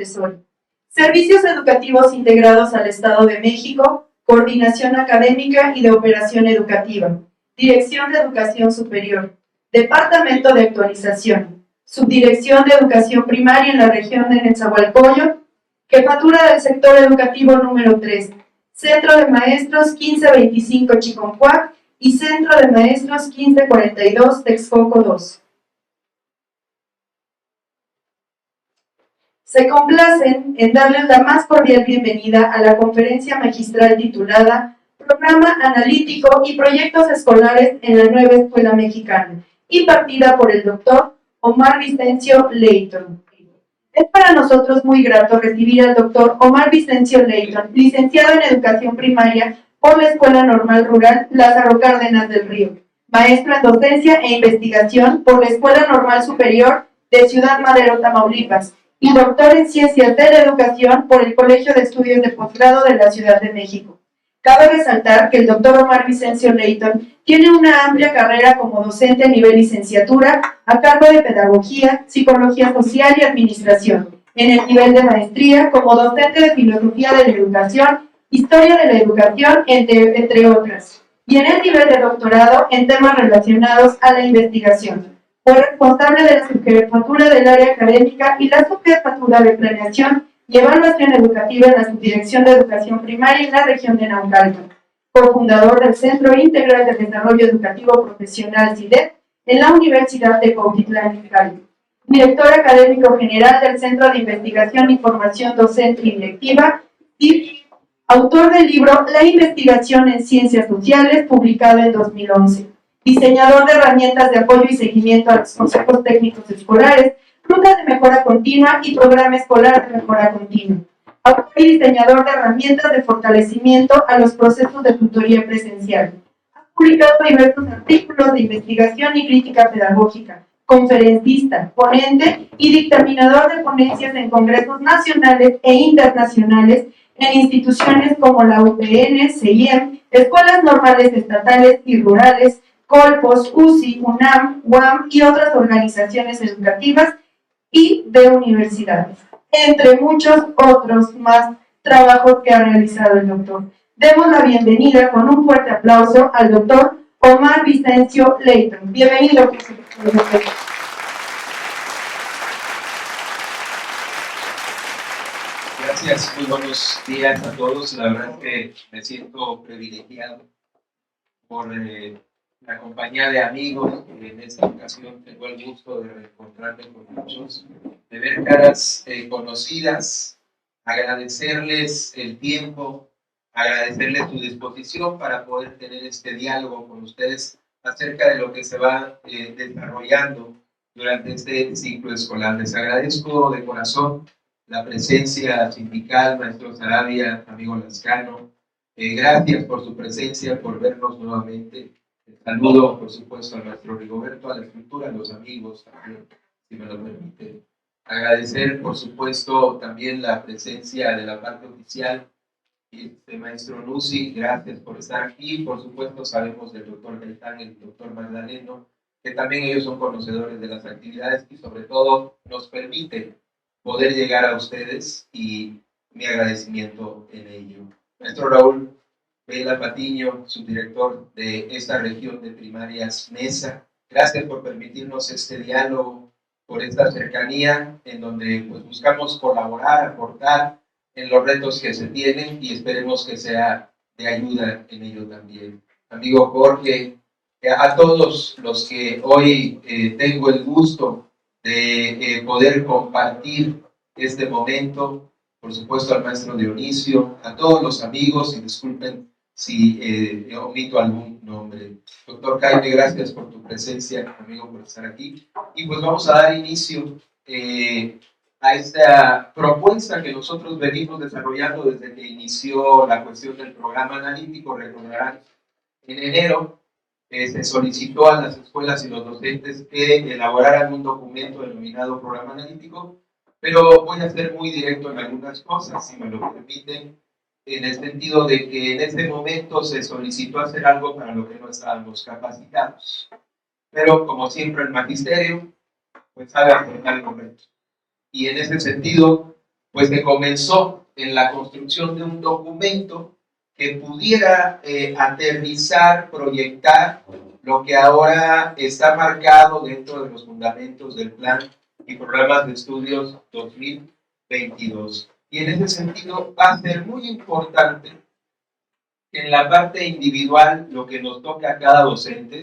Montessori. Servicios educativos integrados al Estado de México, coordinación académica y de operación educativa, Dirección de Educación Superior, Departamento de Actualización, Subdirección de Educación Primaria en la región de Nezahualcóyotl, Jefatura del Sector Educativo número 3, Centro de Maestros 1525 Chiconcuac y Centro de Maestros 1542 Texcoco 2. Se complacen en darles la más cordial bienvenida a la conferencia magistral titulada Programa Analítico y Proyectos Escolares en la Nueva Escuela Mexicana, impartida por el doctor Omar Vicencio Leighton. Es para nosotros muy grato recibir al doctor Omar Vicencio Leighton, licenciado en Educación Primaria por la Escuela Normal Rural Lázaro Cárdenas del Río, maestro en Docencia e Investigación por la Escuela Normal Superior de Ciudad Madero, Tamaulipas, y doctor en Ciencias de la Educación por el Colegio de Estudios de Posgrado de la Ciudad de México. Cabe resaltar que el doctor Omar Vicencio Leighton tiene una amplia carrera como docente a nivel licenciatura a cargo de Pedagogía, Psicología Social y Administración, en el nivel de maestría como docente de Filosofía de la Educación, Historia de la Educación, entre otras, y en el nivel de doctorado en temas relacionados a la investigación. Fue responsable de la subjefatura del área académica y la subjefatura de planeación y evaluación educativa en la Subdirección de Educación Primaria en la región de Naucalpan, cofundador del Centro Integral de Desarrollo Educativo Profesional CIDEP en la Universidad de Cuautitlán Izcalli, director académico general del Centro de Investigación y Formación Docente y Directiva y autor del libro La Investigación en Ciencias Sociales, publicado en 2011, diseñador de herramientas de apoyo y seguimiento a los consejos técnicos escolares, ruta de mejora continua y programa escolar de mejora continua. Autor y diseñador de herramientas de fortalecimiento a los procesos de tutoría presencial. Ha publicado diversos artículos de investigación y crítica pedagógica, conferencista, ponente y dictaminador de ponencias en congresos nacionales e internacionales en instituciones como la UPN, CIEM, escuelas normales estatales y rurales, Colpos, UCI, UNAM, UAM y otras organizaciones educativas y de universidades, entre muchos otros más trabajos que ha realizado el doctor. Demos la bienvenida con un fuerte aplauso al doctor Omar Vicencio Leighton. Bienvenido. Gracias, muy buenos días a todos. La verdad es que me siento privilegiado por la compañía de amigos. En esta ocasión tengo el gusto de reencontrarme con muchos, de ver caras conocidas, agradecerles el tiempo, agradecerles su disposición para poder tener este diálogo con ustedes acerca de lo que se va desarrollando durante este ciclo escolar. Les agradezco de corazón la presencia sindical, maestro Sarabia, amigo Lascano. Gracias por su presencia, por vernos nuevamente. Saludo, por supuesto, a nuestro Rigoberto, a la estructura, a los amigos también, si me lo permiten. Agradecer, por supuesto, también la presencia de la parte oficial, maestro Lucy, gracias por estar aquí. Por supuesto, sabemos del doctor Gaitán, el doctor Magdaleno, que también ellos son conocedores de las actividades y sobre todo nos permiten poder llegar a ustedes y mi agradecimiento en ello. Maestro Raúl Vela Patiño, subdirector de esta región de primarias Mesa, gracias por permitirnos este diálogo, por esta cercanía en donde pues, buscamos colaborar, aportar en los retos que se tienen y esperemos que sea de ayuda en ello también. Amigo Jorge, a todos los que hoy tengo el gusto de poder compartir este momento, por supuesto al maestro Dionisio, a todos los amigos, y disculpen si omito algún nombre. Doctor Jaime, gracias por tu presencia, amigo, por estar aquí. Y pues vamos a dar inicio a esta propuesta que nosotros venimos desarrollando desde que inició la cuestión del programa analítico. Recordarán, en enero se solicitó a las escuelas y los docentes que elaboraran un documento denominado programa analítico, pero voy a ser muy directo en algunas cosas, si me lo permiten, en el sentido de que en este momento se solicitó hacer algo para lo que no estábamos capacitados. Pero como siempre el magisterio, pues sabe afrontar el momento. Y en ese sentido, pues se comenzó en la construcción de un documento que pudiera aterrizar, proyectar lo que ahora está marcado dentro de los fundamentos del Plan y Programas de Estudios 2022. Y en ese sentido va a ser muy importante que en la parte individual, lo que nos toca a cada docente,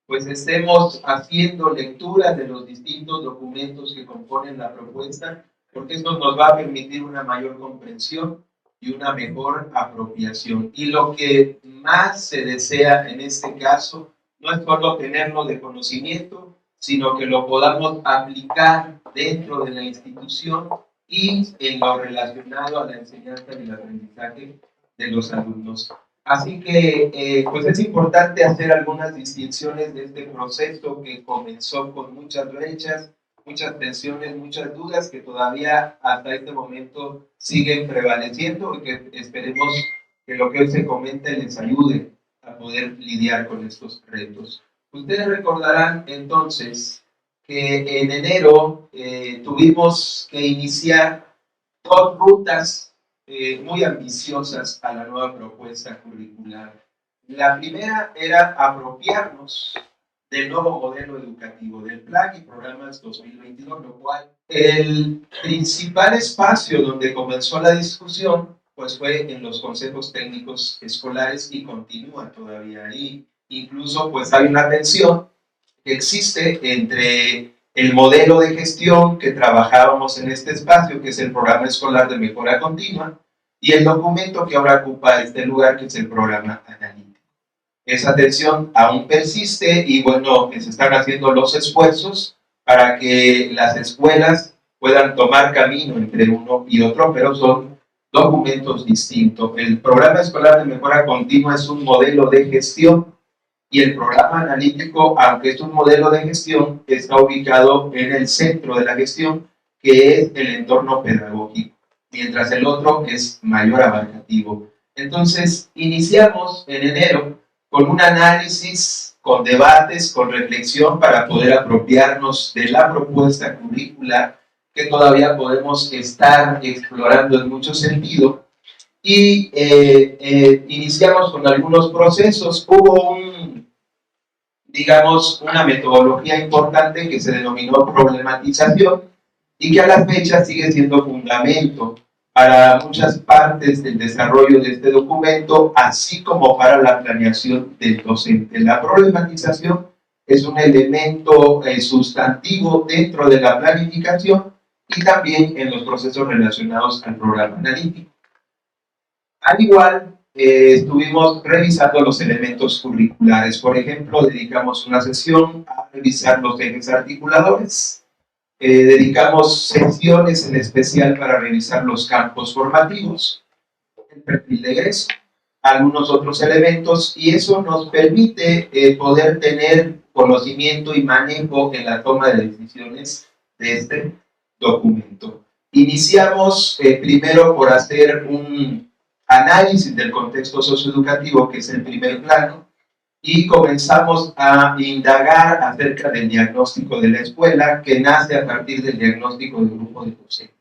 pues estemos haciendo lectura de los distintos documentos que componen la propuesta, porque esto nos va a permitir una mayor comprensión y una mejor apropiación. Y lo que más se desea en este caso no es solo tenerlo de conocimiento, sino que lo podamos aplicar dentro de la institución y en lo relacionado a la enseñanza y el aprendizaje de los alumnos. Así que pues es importante hacer algunas distinciones de este proceso que comenzó con muchas brechas, muchas tensiones, muchas dudas que todavía hasta este momento siguen prevaleciendo y que esperemos que lo que hoy se comente les ayude a poder lidiar con estos retos. Ustedes recordarán entonces que en enero tuvimos que iniciar dos rutas muy ambiciosas a la nueva propuesta curricular. La primera era apropiarnos del nuevo modelo educativo, del Plan y Programas 2022, lo cual el principal espacio donde comenzó la discusión pues fue en los consejos técnicos escolares y continúa todavía ahí. Incluso pues hay una tensión que existe entre el modelo de gestión que trabajábamos en este espacio, que es el Programa Escolar de Mejora Continua, y el documento que ahora ocupa este lugar, que es el Programa Analítico. Esa tensión aún persiste y bueno, se están haciendo los esfuerzos para que las escuelas puedan tomar camino entre uno y otro, pero son documentos distintos. El Programa Escolar de Mejora Continua es un modelo de gestión y el programa analítico, aunque es un modelo de gestión, está ubicado en el centro de la gestión, que es el entorno pedagógico, mientras el otro es mayor abarcativo. Entonces, iniciamos en enero con un análisis, con debates, con reflexión para poder apropiarnos de la propuesta curricular que todavía podemos estar explorando en mucho sentido. Y iniciamos con algunos procesos. Hubo una metodología importante que se denominó problematización y que a la fecha sigue siendo fundamento para muchas partes del desarrollo de este documento, así como para la planeación del docente. La problematización es un elemento sustantivo dentro de la planificación y también en los procesos relacionados al programa analítico. Al igual, estuvimos revisando los elementos curriculares. Por ejemplo, dedicamos una sesión a revisar los ejes articuladores. Dedicamos sesiones en especial para revisar los campos formativos, el perfil de egreso, algunos otros elementos, y eso nos permite poder tener conocimiento y manejo en la toma de decisiones de este documento. Iniciamos primero por hacer un análisis del contexto socioeducativo, que es el primer plano, y comenzamos a indagar acerca del diagnóstico de la escuela, que nace a partir del diagnóstico del grupo de docentes.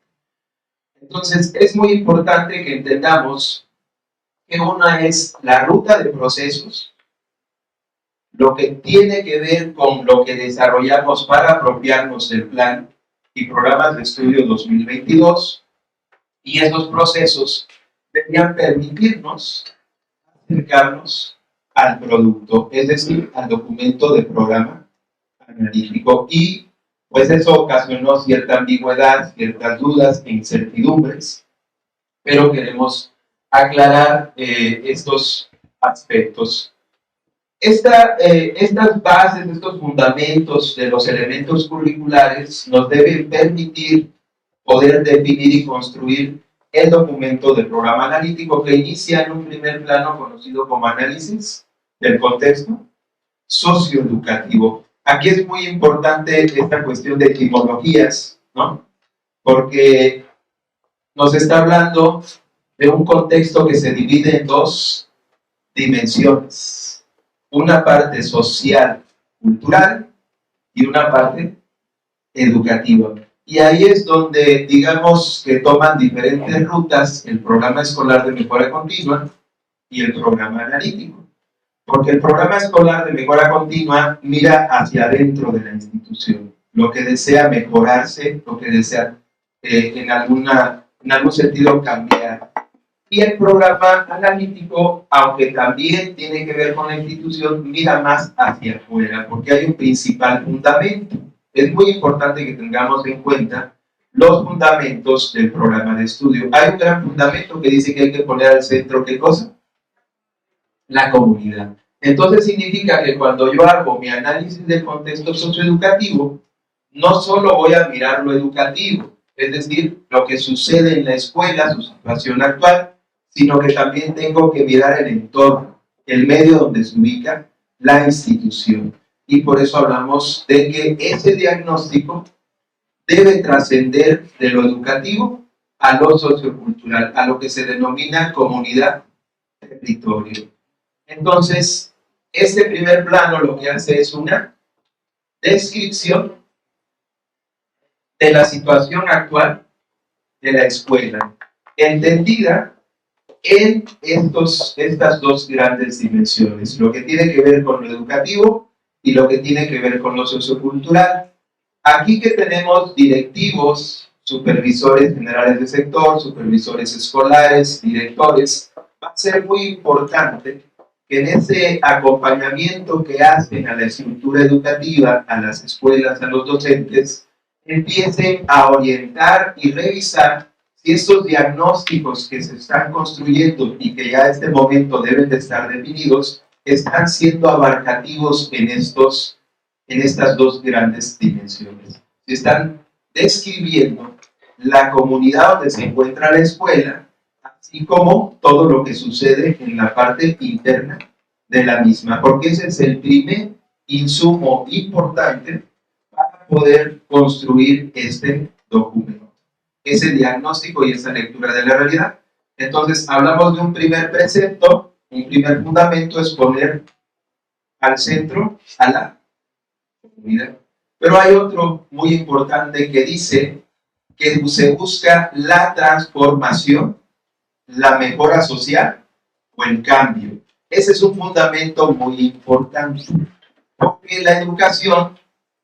Entonces, es muy importante que entendamos que una es la ruta de procesos, lo que tiene que ver con lo que desarrollamos para apropiarnos del plan y programas de estudio 2022, y esos procesos deberían permitirnos acercarnos al producto, es decir, al documento del programa analítico, y pues eso ocasionó cierta ambigüedad, ciertas dudas e incertidumbres, pero queremos aclarar estos aspectos. Estas bases, estos fundamentos de los elementos curriculares nos deben permitir poder definir y construir el documento del programa analítico, que inicia en un primer plano conocido como análisis del contexto socioeducativo. Aquí es muy importante esta cuestión de etimologías, ¿no? Porque nos está hablando de un contexto que se divide en dos dimensiones. Una parte social, cultural, y una parte educativa. Y ahí es donde, digamos, que toman diferentes rutas el programa escolar de mejora continua y el programa analítico. Porque el programa escolar de mejora continua mira hacia adentro de la institución, lo que desea mejorarse, lo que desea en algún sentido cambiar. Y el programa analítico, aunque también tiene que ver con la institución, mira más hacia afuera, porque hay un principal fundamento. Es muy importante que tengamos en cuenta los fundamentos del programa de estudio. Hay un gran fundamento que dice que hay que poner al centro, ¿qué cosa? La comunidad. Entonces significa que cuando yo hago mi análisis del contexto socioeducativo, no solo voy a mirar lo educativo, es decir, lo que sucede en la escuela, su situación actual, sino que también tengo que mirar el entorno, el medio donde se ubica la institución. Y por eso hablamos de que ese diagnóstico debe trascender de lo educativo a lo sociocultural, a lo que se denomina comunidad, territorio. Entonces, este primer plano lo que hace es una descripción de la situación actual de la escuela, entendida en estas dos grandes dimensiones, lo que tiene que ver con lo educativo y lo que tiene que ver con lo sociocultural. Aquí que tenemos directivos, supervisores generales de sector, supervisores escolares, directores, va a ser muy importante que en ese acompañamiento que hacen a la estructura educativa, a las escuelas, a los docentes, empiecen a orientar y revisar si estos diagnósticos que se están construyendo y que ya en este momento deben de estar definidos, están siendo abarcativos en estas dos grandes dimensiones. Se están describiendo la comunidad donde se encuentra la escuela, así como todo lo que sucede en la parte interna de la misma, porque ese es el primer insumo importante para poder construir este documento, ese diagnóstico y esa lectura de la realidad. Entonces, hablamos de un primer precepto, un primer fundamento es poner al centro a la comunidad. Pero hay otro muy importante que dice que se busca la transformación, la mejora social o el cambio. Ese es un fundamento muy importante, porque la educación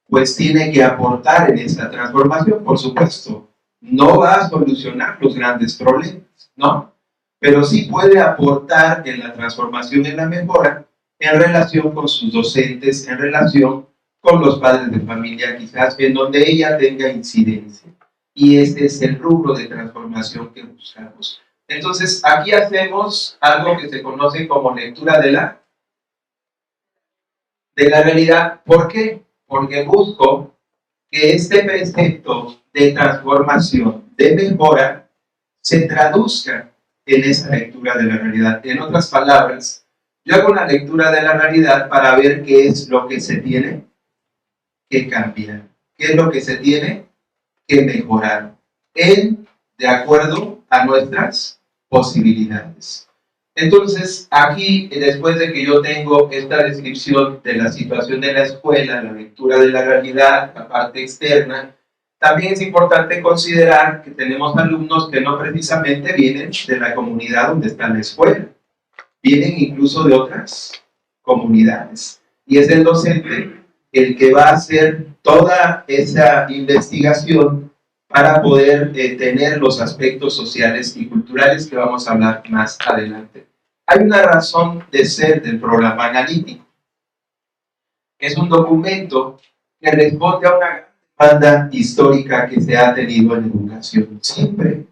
pues tiene que aportar en esa transformación, por supuesto. No va a solucionar los grandes problemas, ¿no? Pero sí puede aportar en la transformación, en la mejora, en relación con sus docentes, en relación con los padres de familia, quizás, en donde ella tenga incidencia. Y ese es el rubro de transformación que buscamos. Entonces, aquí hacemos algo que se conoce como lectura de la realidad. ¿Por qué? Porque busco que este precepto de transformación, de mejora, se traduzca en esa lectura de la realidad. En otras palabras, yo hago una lectura de la realidad para ver qué es lo que se tiene que cambiar, qué es lo que se tiene que mejorar, de acuerdo a nuestras posibilidades. Entonces, aquí, después de que yo tengo esta descripción de la situación de la escuela, la lectura de la realidad, la parte externa, también es importante considerar que tenemos alumnos que no precisamente vienen de la comunidad donde está la escuela, vienen incluso de otras comunidades. Y es el docente el que va a hacer toda esa investigación para poder tener los aspectos sociales y culturales que vamos a hablar más adelante. Hay una razón de ser del programa analítico. Es un documento que responde a una demanda histórica que se ha tenido en educación. Siempre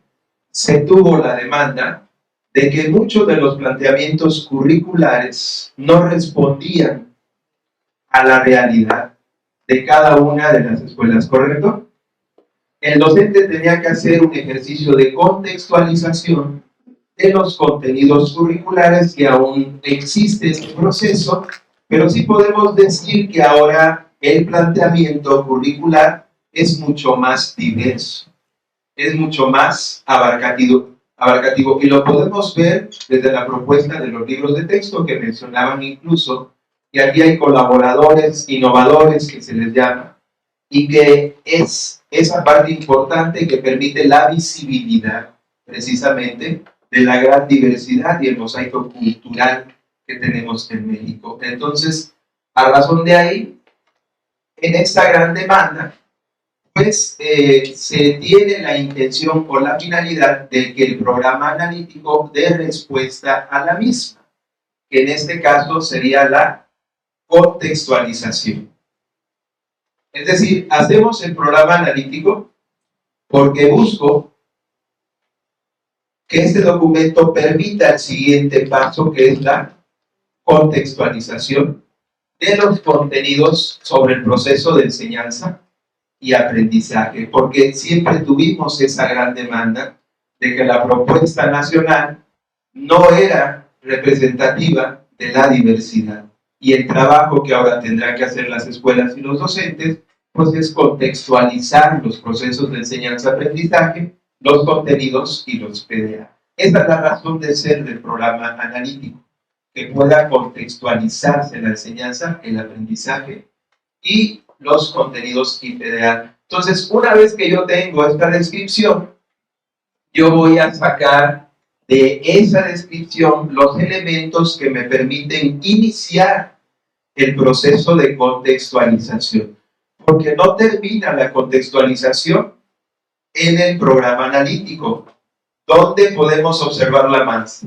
se tuvo la demanda de que muchos de los planteamientos curriculares no respondían a la realidad de cada una de las escuelas, ¿correcto? El docente tenía que hacer un ejercicio de contextualización de los contenidos curriculares, que aún existe este proceso, pero sí podemos decir que ahora el planteamiento curricular es mucho más diverso, es mucho más abarcativo, y lo podemos ver desde la propuesta de los libros de texto que mencionaban incluso, y aquí hay colaboradores, innovadores que se les llama, y que es esa parte importante que permite la visibilidad, precisamente, de la gran diversidad y el mosaico cultural que tenemos en México. Entonces, a razón de ahí, en esta gran demanda, pues se tiene la intención o la finalidad de que el programa analítico dé respuesta a la misma, que en este caso sería la contextualización. Es decir, hacemos el programa analítico porque busco que este documento permita el siguiente paso, que es la contextualización de los contenidos sobre el proceso de enseñanza y aprendizaje, porque siempre tuvimos esa gran demanda de que la propuesta nacional no era representativa de la diversidad. Y el trabajo que ahora tendrán que hacer las escuelas y los docentes, pues es contextualizar los procesos de enseñanza-aprendizaje, los contenidos y los PDA. Esa es la razón de ser del programa analítico, que pueda contextualizarse la enseñanza, el aprendizaje y los contenidos y PDA. Entonces, una vez que yo tengo esta descripción, yo voy a sacar de esa descripción los elementos que me permiten iniciar el proceso de contextualización. Porque no termina la contextualización en el programa analítico. ¿Dónde podemos observarla más?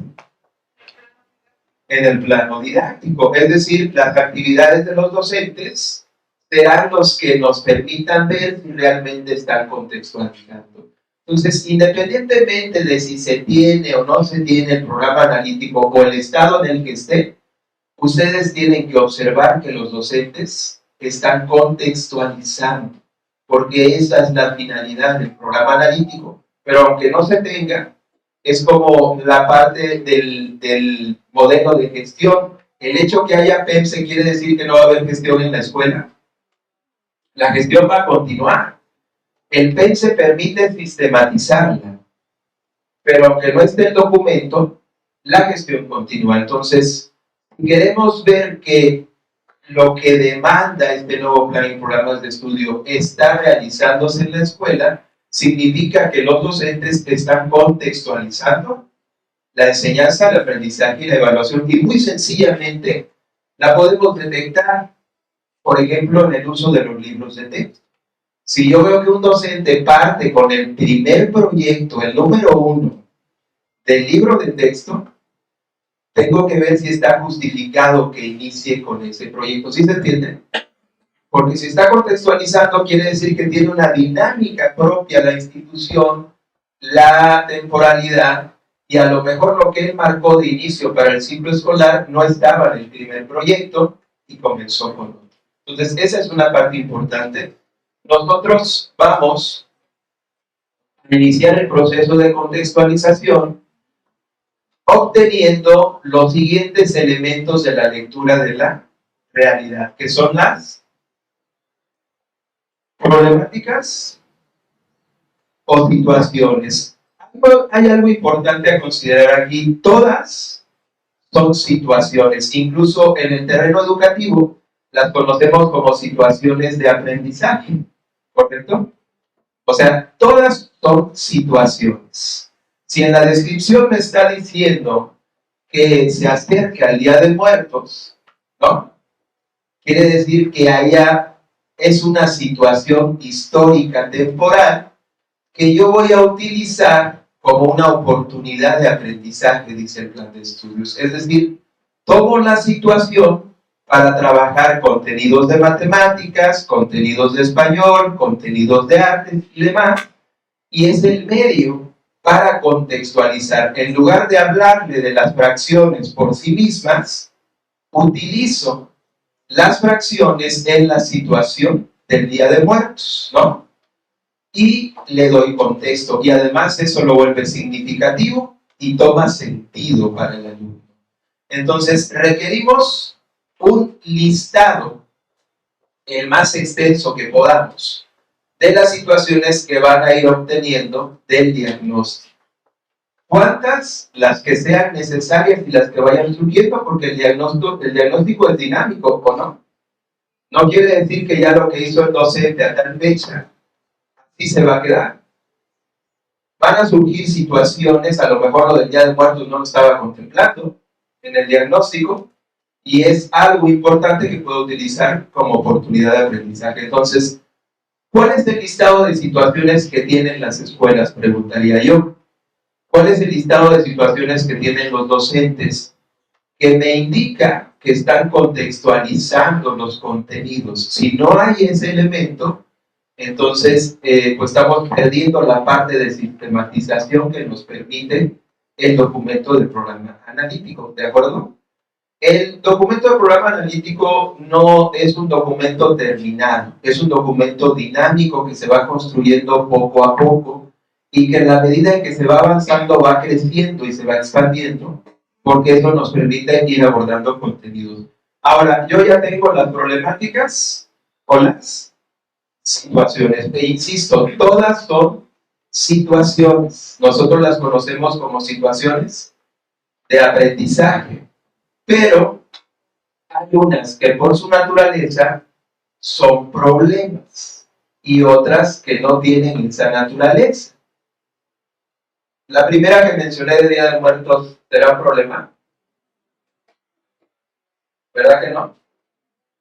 En el plano didáctico. Es decir, las actividades de los docentes serán los que nos permitan ver si realmente están contextualizando. Entonces, independientemente de si se tiene o no se tiene el programa analítico o el estado en el que esté, ustedes tienen que observar que los docentes están contextualizando, porque esa es la finalidad del programa analítico. Pero aunque no se tenga, es como la parte del modelo de gestión. El hecho que haya PEMSE quiere decir que no va a haber gestión en la escuela. La gestión va a continuar. El PEMSE permite sistematizarla, pero aunque no esté el documento, la gestión continúa. Entonces, queremos ver que lo que demanda este nuevo plan y programas de estudio está realizándose en la escuela, significa que los docentes están contextualizando la enseñanza, el aprendizaje y la evaluación, y muy sencillamente la podemos detectar, por ejemplo, en el uso de los libros de texto. Si yo veo que un docente parte con el primer proyecto, el número 1 del libro de texto, tengo que ver si está justificado que inicie con ese proyecto. ¿Sí se entiende? Porque si está contextualizando, quiere decir que tiene una dinámica propia la institución, la temporalidad, y a lo mejor lo que él marcó de inicio para el ciclo escolar no estaba en el primer proyecto y comenzó con otro. Entonces, esa es una parte importante. Nosotros vamos a iniciar el proceso de contextualización obteniendo los siguientes elementos de la lectura de la realidad, que son las problemáticas o situaciones. Hay algo importante a considerar aquí. Todas son situaciones, incluso en el terreno educativo las conocemos como situaciones de aprendizaje, ¿correcto? O sea, todas son situaciones. Si en la descripción me está diciendo que se acerca el Día de Muertos, ¿no? Quiere decir que es una situación histórica, temporal, que yo voy a utilizar como una oportunidad de aprendizaje, dice el plan de estudios. Es decir, tomo la situación para trabajar contenidos de matemáticas, contenidos de español, contenidos de arte y demás, y es el medio para contextualizar. En lugar de hablarle de las fracciones por sí mismas, utilizo las fracciones en la situación del Día de Muertos, ¿no? Y le doy contexto, y además eso lo vuelve significativo y toma sentido para el alumno. Entonces, requerimos un listado, el más extenso que podamos, de las situaciones que van a ir obteniendo del diagnóstico. ¿Cuántas? Las que sean necesarias y las que vayan surgiendo, porque el diagnóstico es dinámico, ¿o no? No quiere decir que ya lo que hizo el docente a tal fecha, así se va a quedar. Van a surgir situaciones, a lo mejor lo del Día de Muertos no lo estaba contemplando en el diagnóstico, y es algo importante que puedo utilizar como oportunidad de aprendizaje. Entonces, ¿cuál es el listado de situaciones que tienen las escuelas? Preguntaría yo. ¿Cuál es el listado de situaciones que tienen los docentes que me indica que están contextualizando los contenidos? Si no hay ese elemento, entonces pues estamos perdiendo la parte de sistematización que nos permite el documento del programa analítico, ¿de acuerdo? El documento del programa analítico no es un documento terminado, es un documento dinámico que se va construyendo poco a poco y que en la medida en que se va avanzando va creciendo y se va expandiendo, porque eso nos permite ir abordando contenidos. Ahora, yo ya tengo las problemáticas o las situaciones, e insisto, todas son situaciones. Nosotros las conocemos como situaciones de aprendizaje, pero hay unas que por su naturaleza son problemas y otras que no tienen esa naturaleza. La primera que mencioné de Día de Muertos será un problema, ¿verdad que no?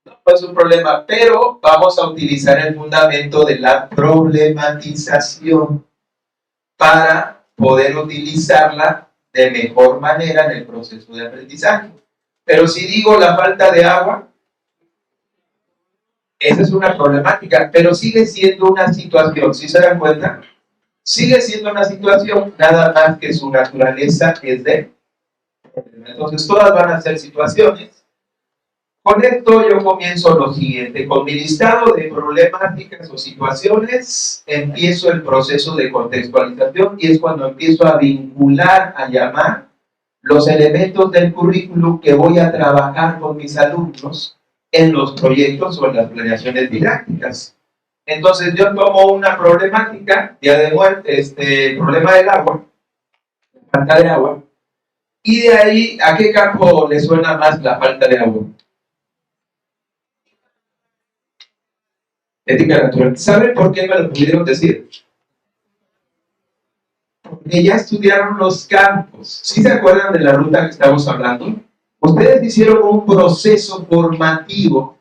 No es un problema, pero vamos a utilizar el fundamento de la problematización para poder utilizarla de mejor manera en el proceso de aprendizaje. Pero si digo la falta de agua, esa es una problemática, pero sigue siendo una situación, ¿sí se dan cuenta? Sigue siendo una situación, nada más que su naturaleza es de... Entonces todas van a ser situaciones. Con esto yo comienzo lo siguiente, con mi listado de problemáticas o situaciones, empiezo el proceso de contextualización y es cuando empiezo a vincular, a llamar los elementos del currículum que voy a trabajar con mis alumnos en los proyectos o en las planeaciones didácticas. Entonces yo tomo una problemática, Día de Muerte, problema del agua, falta de agua, y de ahí, ¿a qué campo le suena más la falta de agua? Ética natural. ¿Saben por qué me lo pudieron decir? Porque ya estudiaron los campos. ¿Sí se acuerdan de la ruta que estamos hablando? Ustedes hicieron un proceso formativo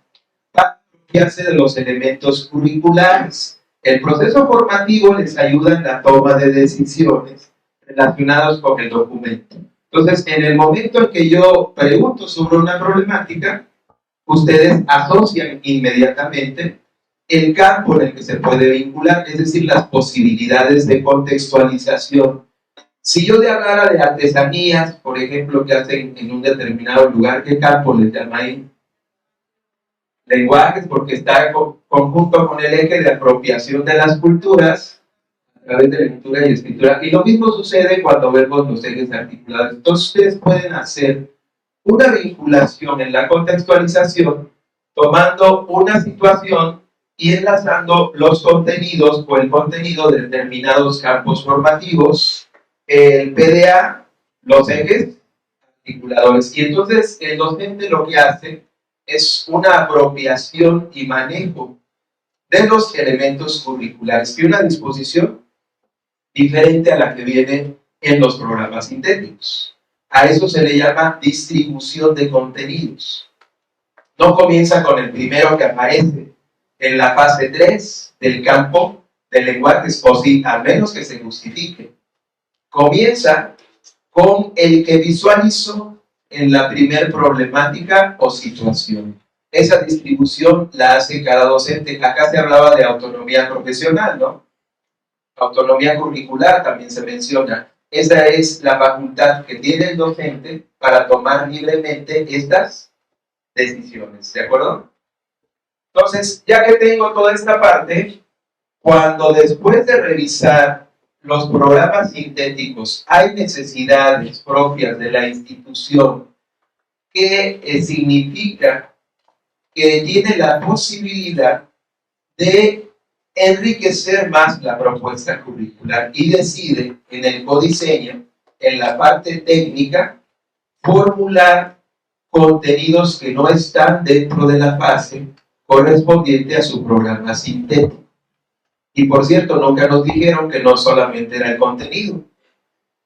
para apropiarse de los elementos curriculares. El proceso formativo les ayuda en la toma de decisiones relacionadas con el documento. Entonces, en el momento en que yo pregunto sobre una problemática, ustedes asocian inmediatamente el campo en el que se puede vincular, es decir, las posibilidades de contextualización. Si yo te hablara de artesanías, por ejemplo, que hacen en un determinado lugar, ¿qué campo les llama ahí? Lenguajes, porque está en conjunto con el eje de apropiación de las culturas a través de lectura y escritura. Y lo mismo sucede cuando vemos los ejes articulados. Entonces, ustedes pueden hacer una vinculación en la contextualización tomando una situación y enlazando los contenidos o el contenido de determinados campos formativos, el PDA, los ejes articuladores. Y entonces el docente lo que hace es una apropiación y manejo de los elementos curriculares y una disposición diferente a la que viene en los programas sintéticos. A eso se le llama distribución de contenidos. No comienza con el primero que aparece en la fase 3 del campo de lenguajes, o sí, al menos que se justifique. Comienza con el que visualizó en la primer problemática o situación. Esa distribución la hace cada docente. Acá se hablaba de autonomía profesional, ¿no? Autonomía curricular también se menciona. Esa es la facultad que tiene el docente para tomar libremente estas decisiones, ¿de acuerdo? Entonces, ya que tengo toda esta parte, cuando después de revisar los programas sintéticos hay necesidades propias de la institución que significa que tiene la posibilidad de enriquecer más la propuesta curricular y decide en el codiseño, en la parte técnica, formular contenidos que no están dentro de la fase correspondiente a su programa sintético. Y por cierto, nunca nos dijeron que no solamente era el contenido,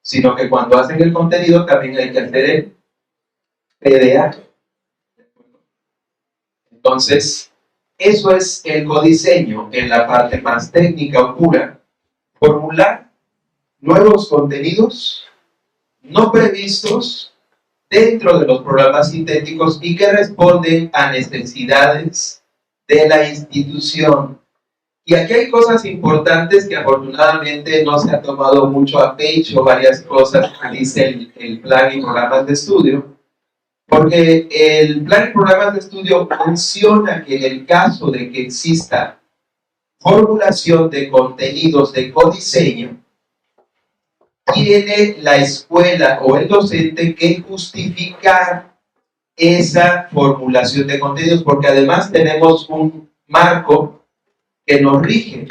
sino que cuando hacen el contenido también hay que hacer el PDA. Entonces, eso es el codiseño en la parte más técnica o pura. Formular nuevos contenidos no previstos dentro de los programas sintéticos y que responden a necesidades de la institución. Y aquí hay cosas importantes que afortunadamente no se ha tomado mucho a pecho, varias cosas que dice el plan y programas de estudio, porque el plan y programas de estudio menciona que en el caso de que exista formulación de contenidos de codiseño, tiene la escuela o el docente que justificar esa formulación de contenidos, porque además tenemos un marco que nos rige.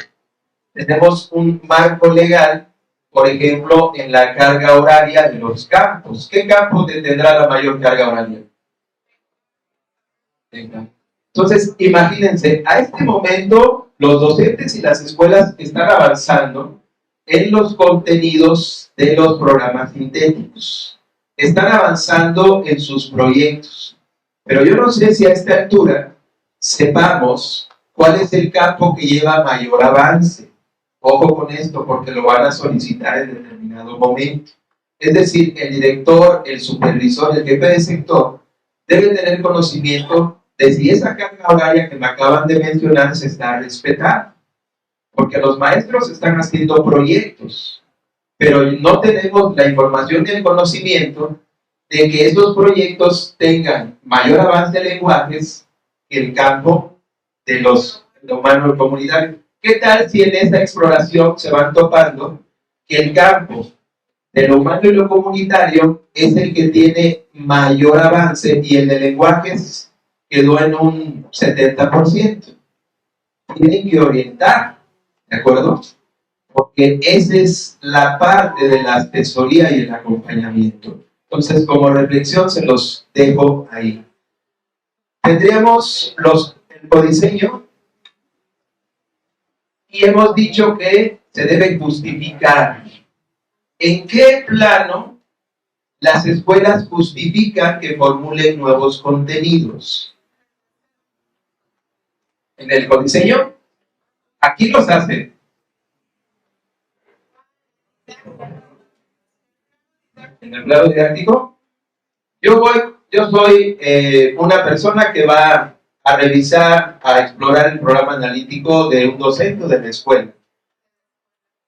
Tenemos un marco legal, por ejemplo, en la carga horaria de los campos. ¿Qué campo tendrá la mayor carga horaria? Entonces, imagínense, a este momento los docentes y las escuelas están avanzando en los contenidos de los programas sintéticos. Están avanzando en sus proyectos. Pero yo no sé si a esta altura sepamos cuál es el campo que lleva mayor avance. Ojo con esto, porque lo van a solicitar en determinado momento. Es decir, el director, el supervisor, el jefe de sector, debe tener conocimiento de si esa carga horaria que me acaban de mencionar se está respetando. Porque los maestros están haciendo proyectos, pero no tenemos la información ni el conocimiento de que esos proyectos tengan mayor avance de lenguajes que el campo de lo humano comunitario. ¿Qué tal si en esta exploración se van topando que el campo de lo humano y lo comunitario es el que tiene mayor avance y el de lenguajes quedó en un 70%? Tienen que orientar, ¿de acuerdo? Porque esa es la parte de la asesoría y el acompañamiento. Entonces, como reflexión, se los dejo ahí. Tendríamos el codiseño y hemos dicho que se debe justificar. ¿En qué plano las escuelas justifican que formulen nuevos contenidos? ¿En el codiseño? Aquí los hacen. ¿En el plano didáctico? Yo soy una persona que va a revisar, a explorar el programa analítico de un docente de la escuela.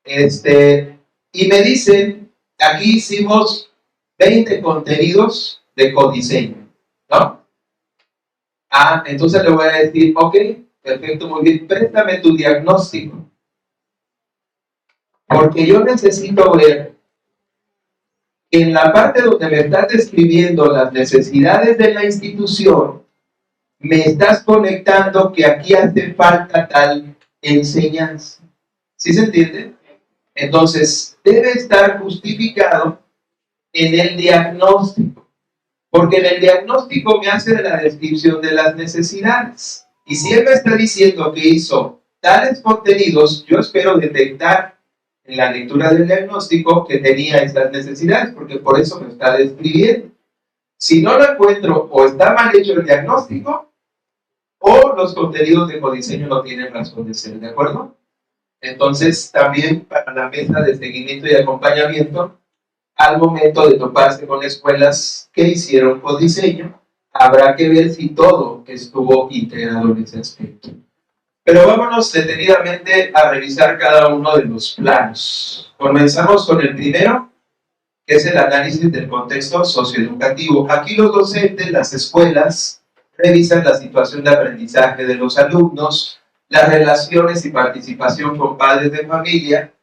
Y me dicen, aquí hicimos 20 contenidos de codiseño, ¿no? Entonces le voy a decir, ok, perfecto, muy bien, préstame tu diagnóstico. Porque yo necesito ver que en la parte donde me estás describiendo las necesidades de la institución, me estás conectando que aquí hace falta tal enseñanza. ¿Sí se entiende? Entonces, debe estar justificado en el diagnóstico, porque en el diagnóstico me hace la descripción de las necesidades. Y si él me está diciendo que hizo tales contenidos, yo espero detectar en la lectura del diagnóstico que tenía estas necesidades, porque por eso me está describiendo. Si no lo encuentro, o está mal hecho el diagnóstico, o los contenidos de codiseño no tienen razón de ser, ¿de acuerdo? Entonces, también para la mesa de seguimiento y acompañamiento, al momento de toparse con escuelas que hicieron codiseño, habrá que ver si todo estuvo integrado en ese aspecto. Pero vámonos detenidamente a revisar cada uno de los planos. Comenzamos con el primero, que es el análisis del contexto socioeducativo. Aquí los docentes, las escuelas, revisan la situación de aprendizaje de los alumnos, las relaciones y participación con padres de familia,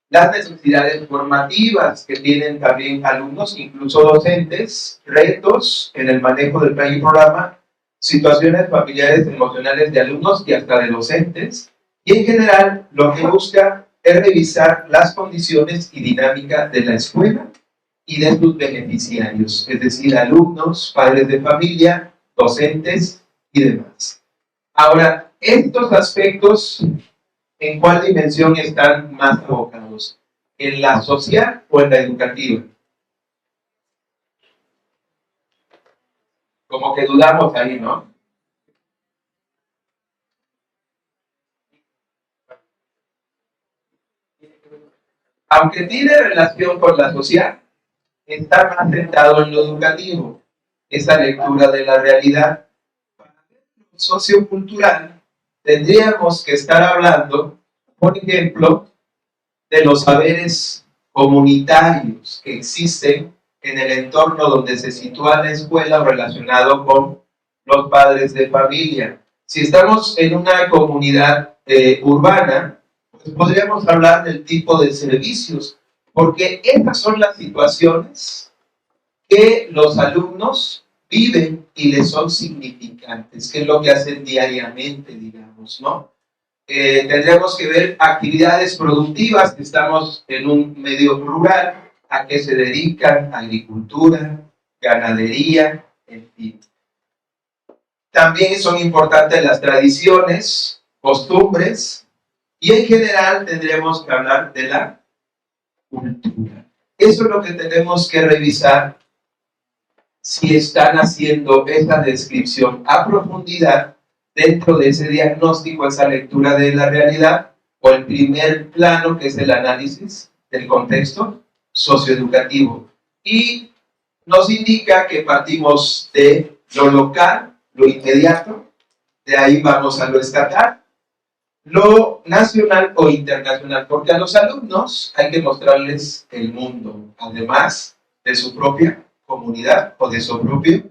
las necesidades formativas que tienen también alumnos, incluso docentes, retos en el manejo del plan y programa, situaciones familiares emocionales de alumnos y hasta de docentes, y en general lo que busca es revisar las condiciones y dinámica de la escuela y de sus beneficiarios, es decir, alumnos, padres de familia, docentes y demás. Ahora, estos aspectos, ¿en cuál dimensión están más abocados? ¿En la social o en la educativa? Como que dudamos ahí, ¿no? Aunque tiene relación con la social, está más centrado en lo educativo, esa lectura de la realidad. Para lo sociocultural, tendríamos que estar hablando, por ejemplo, de los saberes comunitarios que existen en el entorno donde se sitúa la escuela relacionado con los padres de familia. Si estamos en una comunidad urbana, pues podríamos hablar del tipo de servicios, porque estas son las situaciones que los alumnos viven y les son significantes, que es lo que hacen diariamente, digamos, ¿no? Tendríamos que ver actividades productivas, que estamos en un medio rural, a qué se dedican, agricultura, ganadería, en fin. También son importantes las tradiciones, costumbres, y en general tendremos que hablar de la cultura. Eso es lo que tenemos que revisar si están haciendo esta descripción a profundidad dentro de ese diagnóstico, esa lectura de la realidad, o el primer plano, que es el análisis del contexto socioeducativo. Y nos indica que partimos de lo local, lo inmediato, de ahí vamos a lo estatal, lo nacional o internacional, porque a los alumnos hay que mostrarles el mundo, además de su propia comunidad o de su propio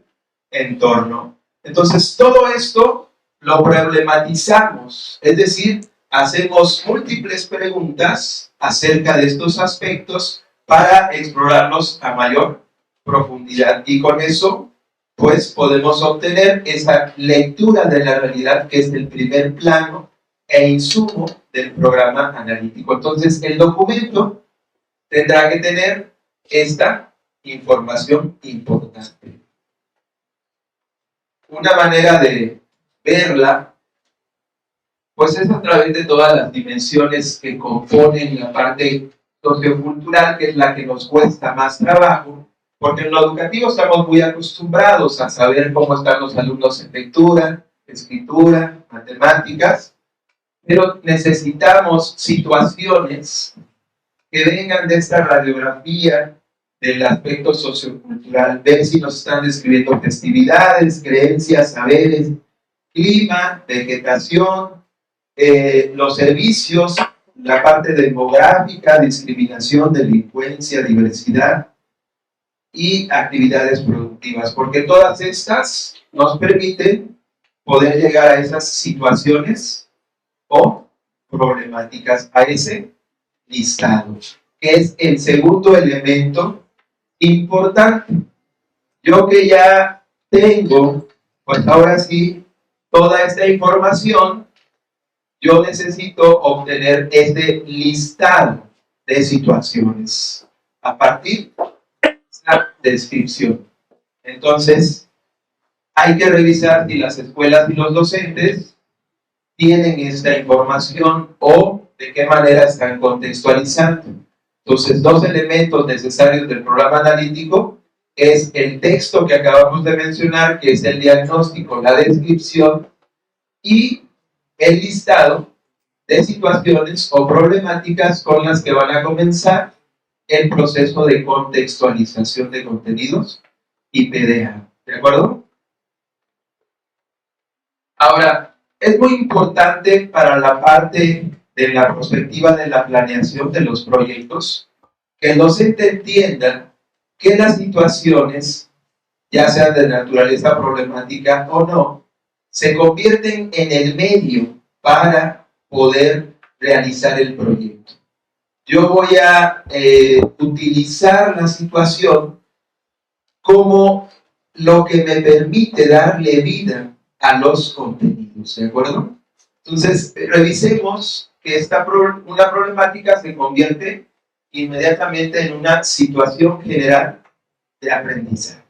entorno. Entonces, todo esto lo problematizamos, es decir, hacemos múltiples preguntas acerca de estos aspectos para explorarlos a mayor profundidad, y con eso pues podemos obtener esa lectura de la realidad, que es el primer plano e insumo del programa analítico. Entonces, el documento tendrá que tener esta información importante. Una manera de verla, pues es a través de todas las dimensiones que componen la parte sociocultural, que es la que nos cuesta más trabajo, porque en lo educativo estamos muy acostumbrados a saber cómo están los alumnos en lectura, escritura, matemáticas, pero necesitamos situaciones que vengan de esta radiografía del aspecto sociocultural, ver si nos están describiendo festividades, creencias, saberes, clima, vegetación, los servicios, la parte demográfica, discriminación, delincuencia, diversidad y actividades productivas, porque todas estas nos permiten poder llegar a esas situaciones o problemáticas, a ese listado, que es el segundo elemento importante. Yo que ya tengo, pues ahora sí, toda esta información, yo necesito obtener este listado de situaciones a partir de esta descripción. Entonces, hay que revisar si las escuelas y los docentes tienen esta información o de qué manera están contextualizando. Entonces, dos elementos necesarios del programa analítico es el texto que acabamos de mencionar, que es el diagnóstico, la descripción, y el listado de situaciones o problemáticas con las que van a comenzar el proceso de contextualización de contenidos y PDA. ¿De acuerdo? Ahora, es muy importante para la parte de la perspectiva de la planeación de los proyectos que el docente entienda que las situaciones, ya sean de naturaleza problemática o no, se convierten en el medio para poder realizar el proyecto. Yo voy a utilizar la situación como lo que me permite darle vida a los contenidos, ¿de acuerdo? Entonces, revisemos que una problemática se convierte inmediatamente en una situación general de aprendizaje.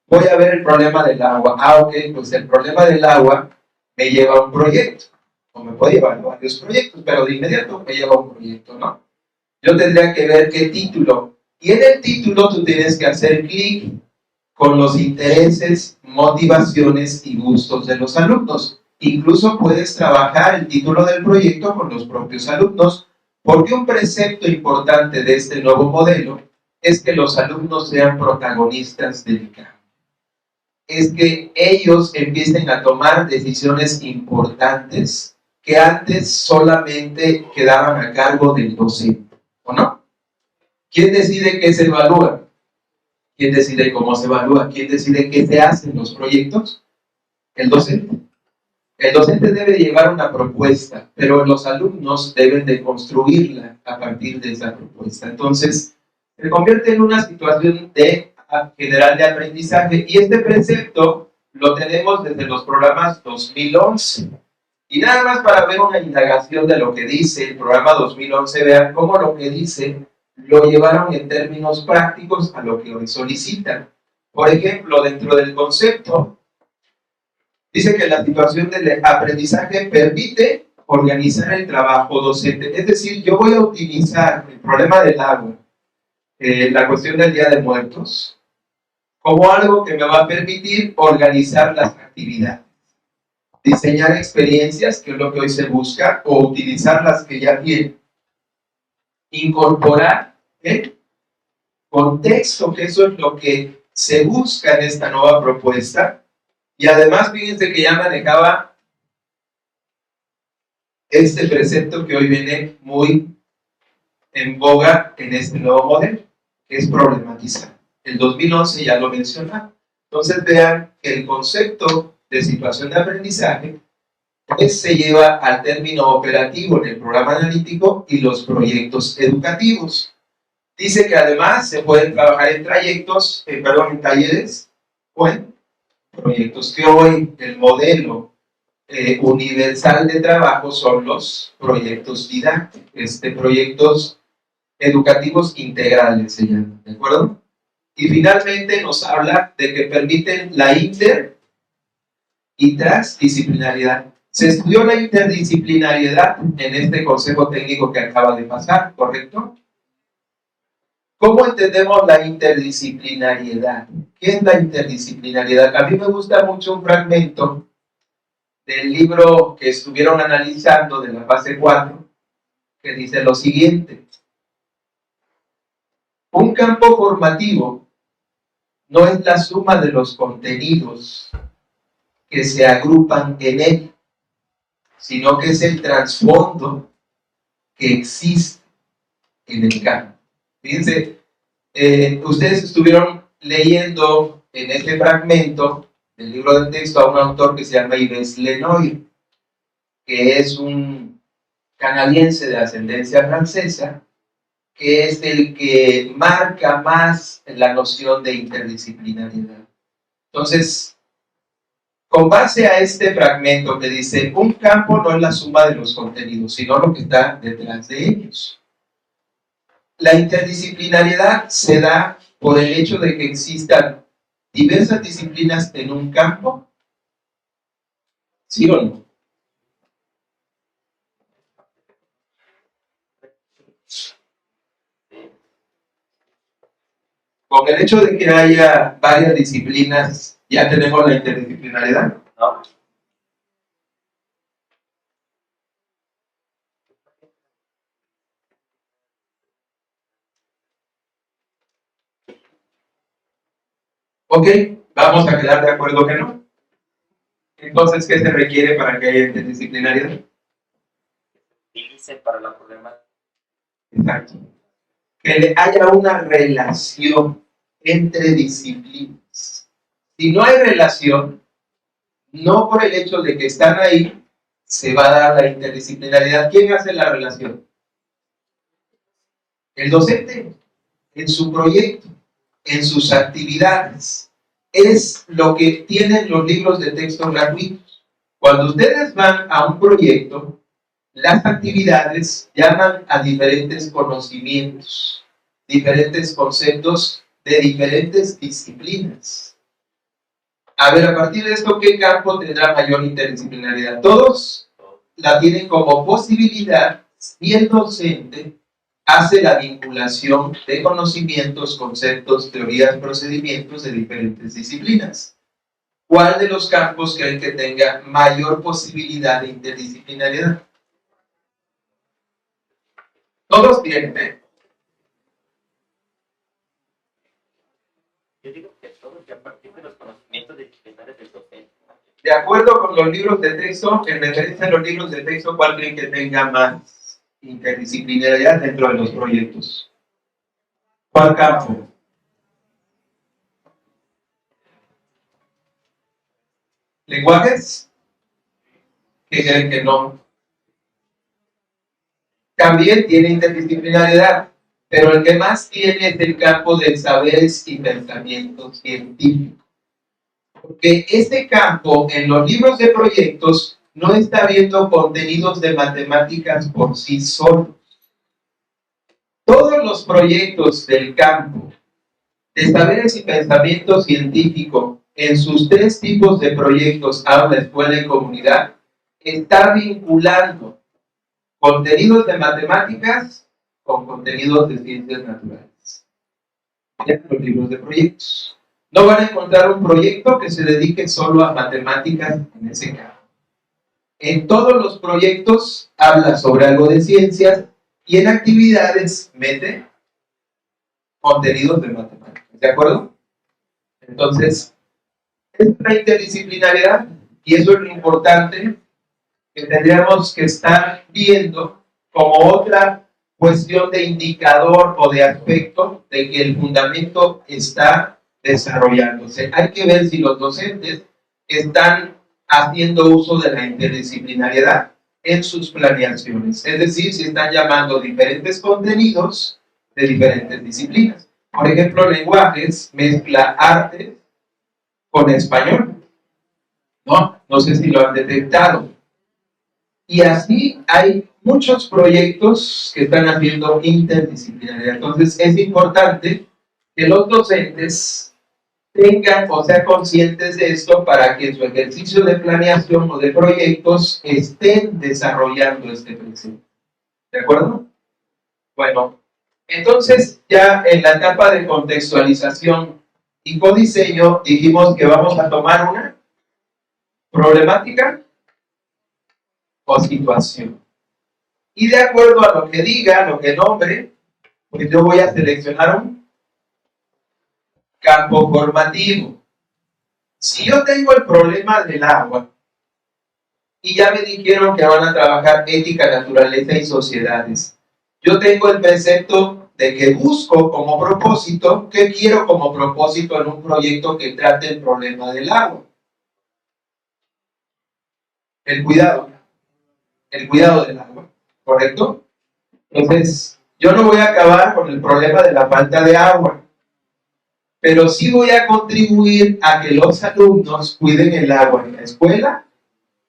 Voy a ver el problema del agua. Ok, pues el problema del agua me lleva a un proyecto, o me puede llevar a varios proyectos, pero de inmediato me lleva a un proyecto, ¿no? Yo tendría que ver qué título, y en el título tú tienes que hacer clic con los intereses, motivaciones y gustos de los alumnos. Incluso puedes trabajar el título del proyecto con los propios alumnos, porque un precepto importante de este nuevo modelo es que los alumnos sean protagonistas del cambio. Es que ellos empiecen a tomar decisiones importantes que antes solamente quedaban a cargo del docente, ¿o no? ¿Quién decide qué se evalúa? ¿Quién decide cómo se evalúa? ¿Quién decide qué se hace en los proyectos? El docente. El docente debe llevar una propuesta, pero los alumnos deben de construirla a partir de esa propuesta. Entonces, se convierte en una situación general de aprendizaje, y este precepto lo tenemos desde los programas 2011. Y nada más para ver una indagación de lo que dice el programa 2011, vean cómo lo que dice lo llevaron en términos prácticos a lo que hoy solicitan. Por ejemplo, dentro del concepto, dice que la situación del aprendizaje permite organizar el trabajo docente. Es decir, yo voy a utilizar el problema del agua, la cuestión del Día de Muertos, como algo que me va a permitir organizar las actividades, diseñar experiencias, que es lo que hoy se busca, o utilizar las que ya tienen, incorporar contexto, que eso es lo que se busca en esta nueva propuesta. Y además, fíjense que ya manejaba este precepto que hoy viene muy en boga en este nuevo modelo, que es problematizar. El 2011 ya lo mencionaba. Entonces vean que el concepto de situación de aprendizaje pues se lleva al término operativo en el programa analítico y los proyectos educativos. Dice que además se pueden trabajar en en talleres o en proyectos, que hoy el modelo universal de trabajo son los proyectos didácticos, proyectos educativos integrales se llaman, ¿de acuerdo? Y finalmente nos habla de que permiten la inter y transdisciplinariedad. Se estudió la interdisciplinariedad en este consejo técnico que acaba de pasar, ¿correcto? ¿Cómo entendemos la interdisciplinariedad? ¿Qué es la interdisciplinariedad? A mí me gusta mucho un fragmento del libro que estuvieron analizando de la fase 4, que dice lo siguiente: un campo formativo no es la suma de los contenidos que se agrupan en él, sino que es el trasfondo que existe en el campo. Fíjense, ustedes estuvieron leyendo en este fragmento del libro de texto a un autor que se llama Yves Lenoir, que es un canadiense de ascendencia francesa, que es el que marca más la noción de interdisciplinariedad. Entonces, con base a este fragmento que dice, un campo no es la suma de los contenidos, sino lo que está detrás de ellos. La interdisciplinariedad se da por el hecho de que existan diversas disciplinas en un campo, ¿sí o no? Con el hecho de que haya varias disciplinas, ¿ya tenemos la interdisciplinariedad? No. Ok, vamos a quedar de acuerdo que no. Entonces, ¿qué se requiere para que haya interdisciplinariedad? Utilice para la problemática. Exacto. Que haya una relación entre disciplinas. Si no hay relación, no por el hecho de que están ahí, se va a dar la interdisciplinariedad. ¿Quién hace la relación? El docente, en su proyecto, en sus actividades. Es lo que tienen los libros de texto gratuitos. Cuando ustedes van a un proyecto, las actividades llaman a diferentes conocimientos, diferentes conceptos de diferentes disciplinas. A ver, a partir de esto, ¿qué campo tendrá mayor interdisciplinaridad? Todos la tienen como posibilidad si el docente hace la vinculación de conocimientos, conceptos, teorías, procedimientos de diferentes disciplinas. ¿Cuál de los campos creen que tenga mayor posibilidad de interdisciplinariedad? Todos tienen, ¿eh? Yo digo que todo, que a partir de los conocimientos disciplinares del docente. De acuerdo con los libros de texto, en referencia a los libros de texto, ¿cuál creen que tenga más interdisciplinariedad dentro de los proyectos? ¿Cuál campo? ¿Lenguajes? ¿Qué creen que no? También tiene interdisciplinariedad, pero el que más tiene es el campo de saberes y pensamientos científicos. Porque este campo en los libros de proyectos no está viendo contenidos de matemáticas por sí solos. Todos los proyectos del campo de saberes y pensamiento científico en sus 3 tipos de proyectos, aula, escuela y comunidad, está vinculando contenidos de matemáticas con contenidos de ciencias naturales. En los libros de proyectos. No van a encontrar un proyecto que se dedique solo a matemáticas en ese campo. En todos los proyectos habla sobre algo de ciencias y en actividades mete contenidos de matemáticas. ¿De acuerdo? Entonces, es una interdisciplinariedad y eso es lo importante que tendríamos que estar viendo como otra cuestión de indicador o de aspecto de que el fundamento está desarrollándose. Hay que ver si los docentes están haciendo uso de la interdisciplinariedad en sus planeaciones, es decir, si están llamando diferentes contenidos de diferentes disciplinas. Por ejemplo, lenguajes mezcla arte con español, no sé si lo han detectado. Y así hay muchos proyectos que están haciendo interdisciplinaridad. Entonces es importante que los docentes tengan o sean conscientes de esto para que en su ejercicio de planeación o de proyectos estén desarrollando este principio. ¿De acuerdo? Bueno, entonces ya en la etapa de contextualización y codiseño dijimos que vamos a tomar una problemática o situación. Y de acuerdo a lo que diga, lo que nombre, pues yo voy a seleccionar un campo formativo. Si yo tengo el problema del agua y ya me dijeron que van a trabajar ética, naturaleza y sociedades, yo tengo el precepto de que busco como propósito, ¿qué quiero como propósito en un proyecto que trate el problema del agua? El cuidado del agua, ¿correcto? Entonces, yo no voy a acabar con el problema de la falta de agua, pero sí voy a contribuir a que los alumnos cuiden el agua en la escuela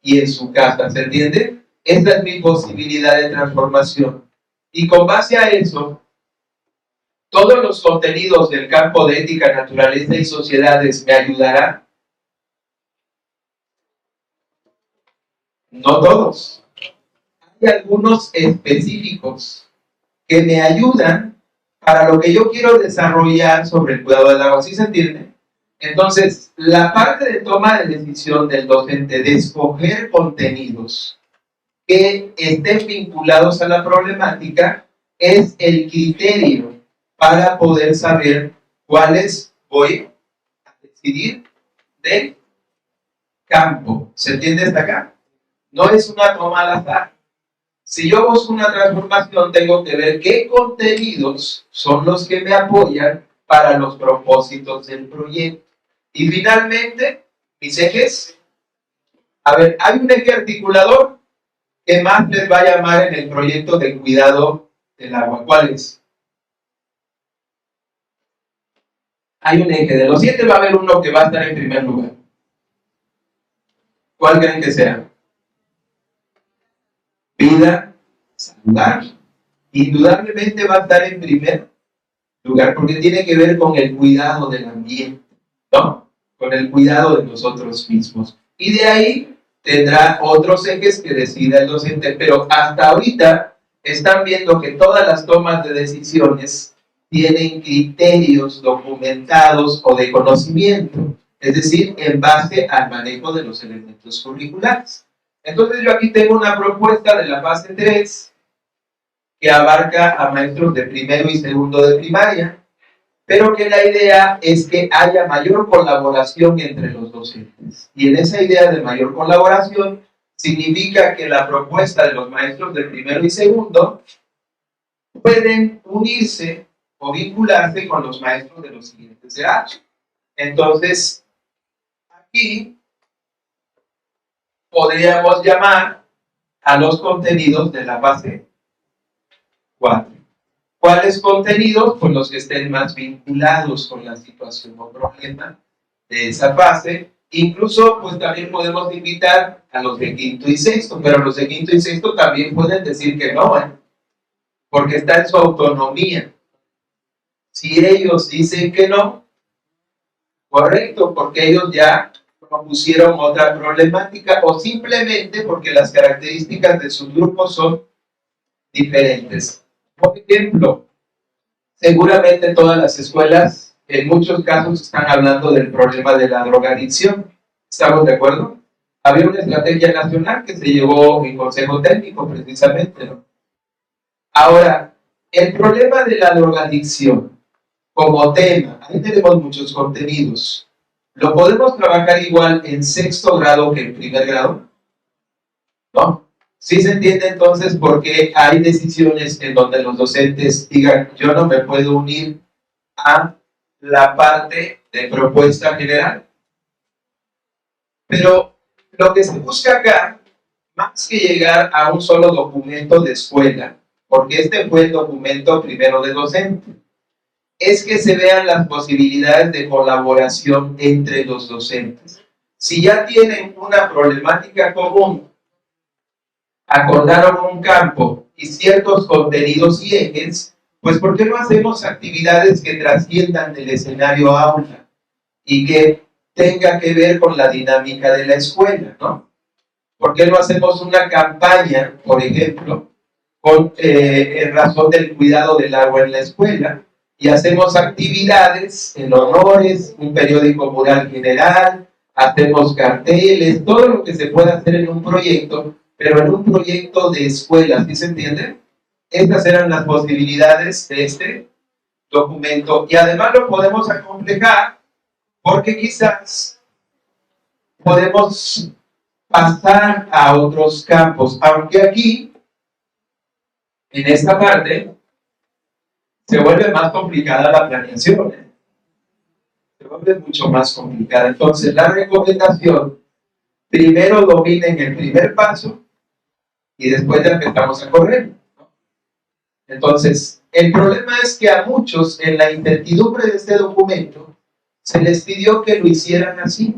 y en su casa, ¿se entiende? Esta es mi posibilidad de transformación. Y con base a eso, todos los contenidos del campo de ética, naturaleza y sociedades me ayudarán. No todos. Hay algunos específicos que me ayudan para lo que yo quiero desarrollar sobre el cuidado del agua, ¿sí se entiende? Entonces, la parte de toma de decisión del docente de escoger contenidos que estén vinculados a la problemática es el criterio para poder saber cuáles voy a decidir del campo. ¿Se entiende hasta acá? No es una toma al azar. Si yo busco una transformación, tengo que ver qué contenidos son los que me apoyan para los propósitos del proyecto. Y finalmente, mis ejes. A ver, hay un eje articulador que más les va a llamar en el proyecto de cuidado del agua. ¿Cuál es? Hay un eje. De los 7 va a haber uno que va a estar en primer lugar. ¿Cuál creen que sea? Vida saludable. Indudablemente va a estar en primer lugar porque tiene que ver con el cuidado del ambiente, ¿no? con el cuidado de nosotros mismos. Y de ahí tendrá otros ejes que decida el docente, pero hasta ahorita están viendo que todas las tomas de decisiones tienen criterios documentados o de conocimiento, es decir, en base al manejo de los elementos curriculares. Entonces yo aquí tengo una propuesta de la fase 3 que abarca a maestros de primero y segundo de primaria, pero que la idea es que haya mayor colaboración entre los docentes. Y en esa idea de mayor colaboración significa que la propuesta de los maestros de primero y segundo pueden unirse o vincularse con los maestros de los siguientes grados. Entonces, aquí podríamos llamar a los contenidos de la fase 4. ¿Cuáles contenidos? Pues los que estén más vinculados con la situación o problema de esa fase. Incluso, pues también podemos invitar a los de quinto y sexto, pero los de quinto y sexto también pueden decir que no, porque está en su autonomía. Si ellos dicen que no, correcto, porque ellos ya propusieron otra problemática o simplemente porque las características de sus grupos son diferentes. Por ejemplo, seguramente todas las escuelas, en muchos casos, están hablando del problema de la drogadicción. ¿Estamos de acuerdo? Había una estrategia nacional que se llevó en consejo técnico, precisamente, ¿no? Ahora, el problema de la drogadicción como tema, ahí tenemos muchos contenidos. ¿Lo podemos trabajar igual en sexto grado que en primer grado? ¿No? Sí se entiende entonces por qué hay decisiones en donde los docentes digan, yo no me puedo unir a la parte de propuesta general. Pero lo que se busca acá, más que llegar a un solo documento de escuela, porque este fue el documento primero de docente, es que se vean las posibilidades de colaboración entre los docentes. Si ya tienen una problemática común, acordaron un campo y ciertos contenidos y ejes, pues ¿por qué no hacemos actividades que trasciendan del escenario aula y que tenga que ver con la dinámica de la escuela, ¿no? ¿Por qué no hacemos una campaña, por ejemplo, en razón del cuidado del agua en la escuela? Y hacemos actividades en honores, un periódico mural general, hacemos carteles, todo lo que se pueda hacer en un proyecto, pero en un proyecto de escuela, ¿sí se entiende? Estas eran las posibilidades de este documento. Y además lo podemos acomplejar porque quizás podemos pasar a otros campos, aunque aquí, en esta parte, se vuelve más complicada la planeación, se vuelve mucho más complicada. Entonces, la recomendación, primero dominen el primer paso y después ya empezamos a correr, ¿no? Entonces, el problema es que a muchos, en la incertidumbre de este documento, se les pidió que lo hicieran así.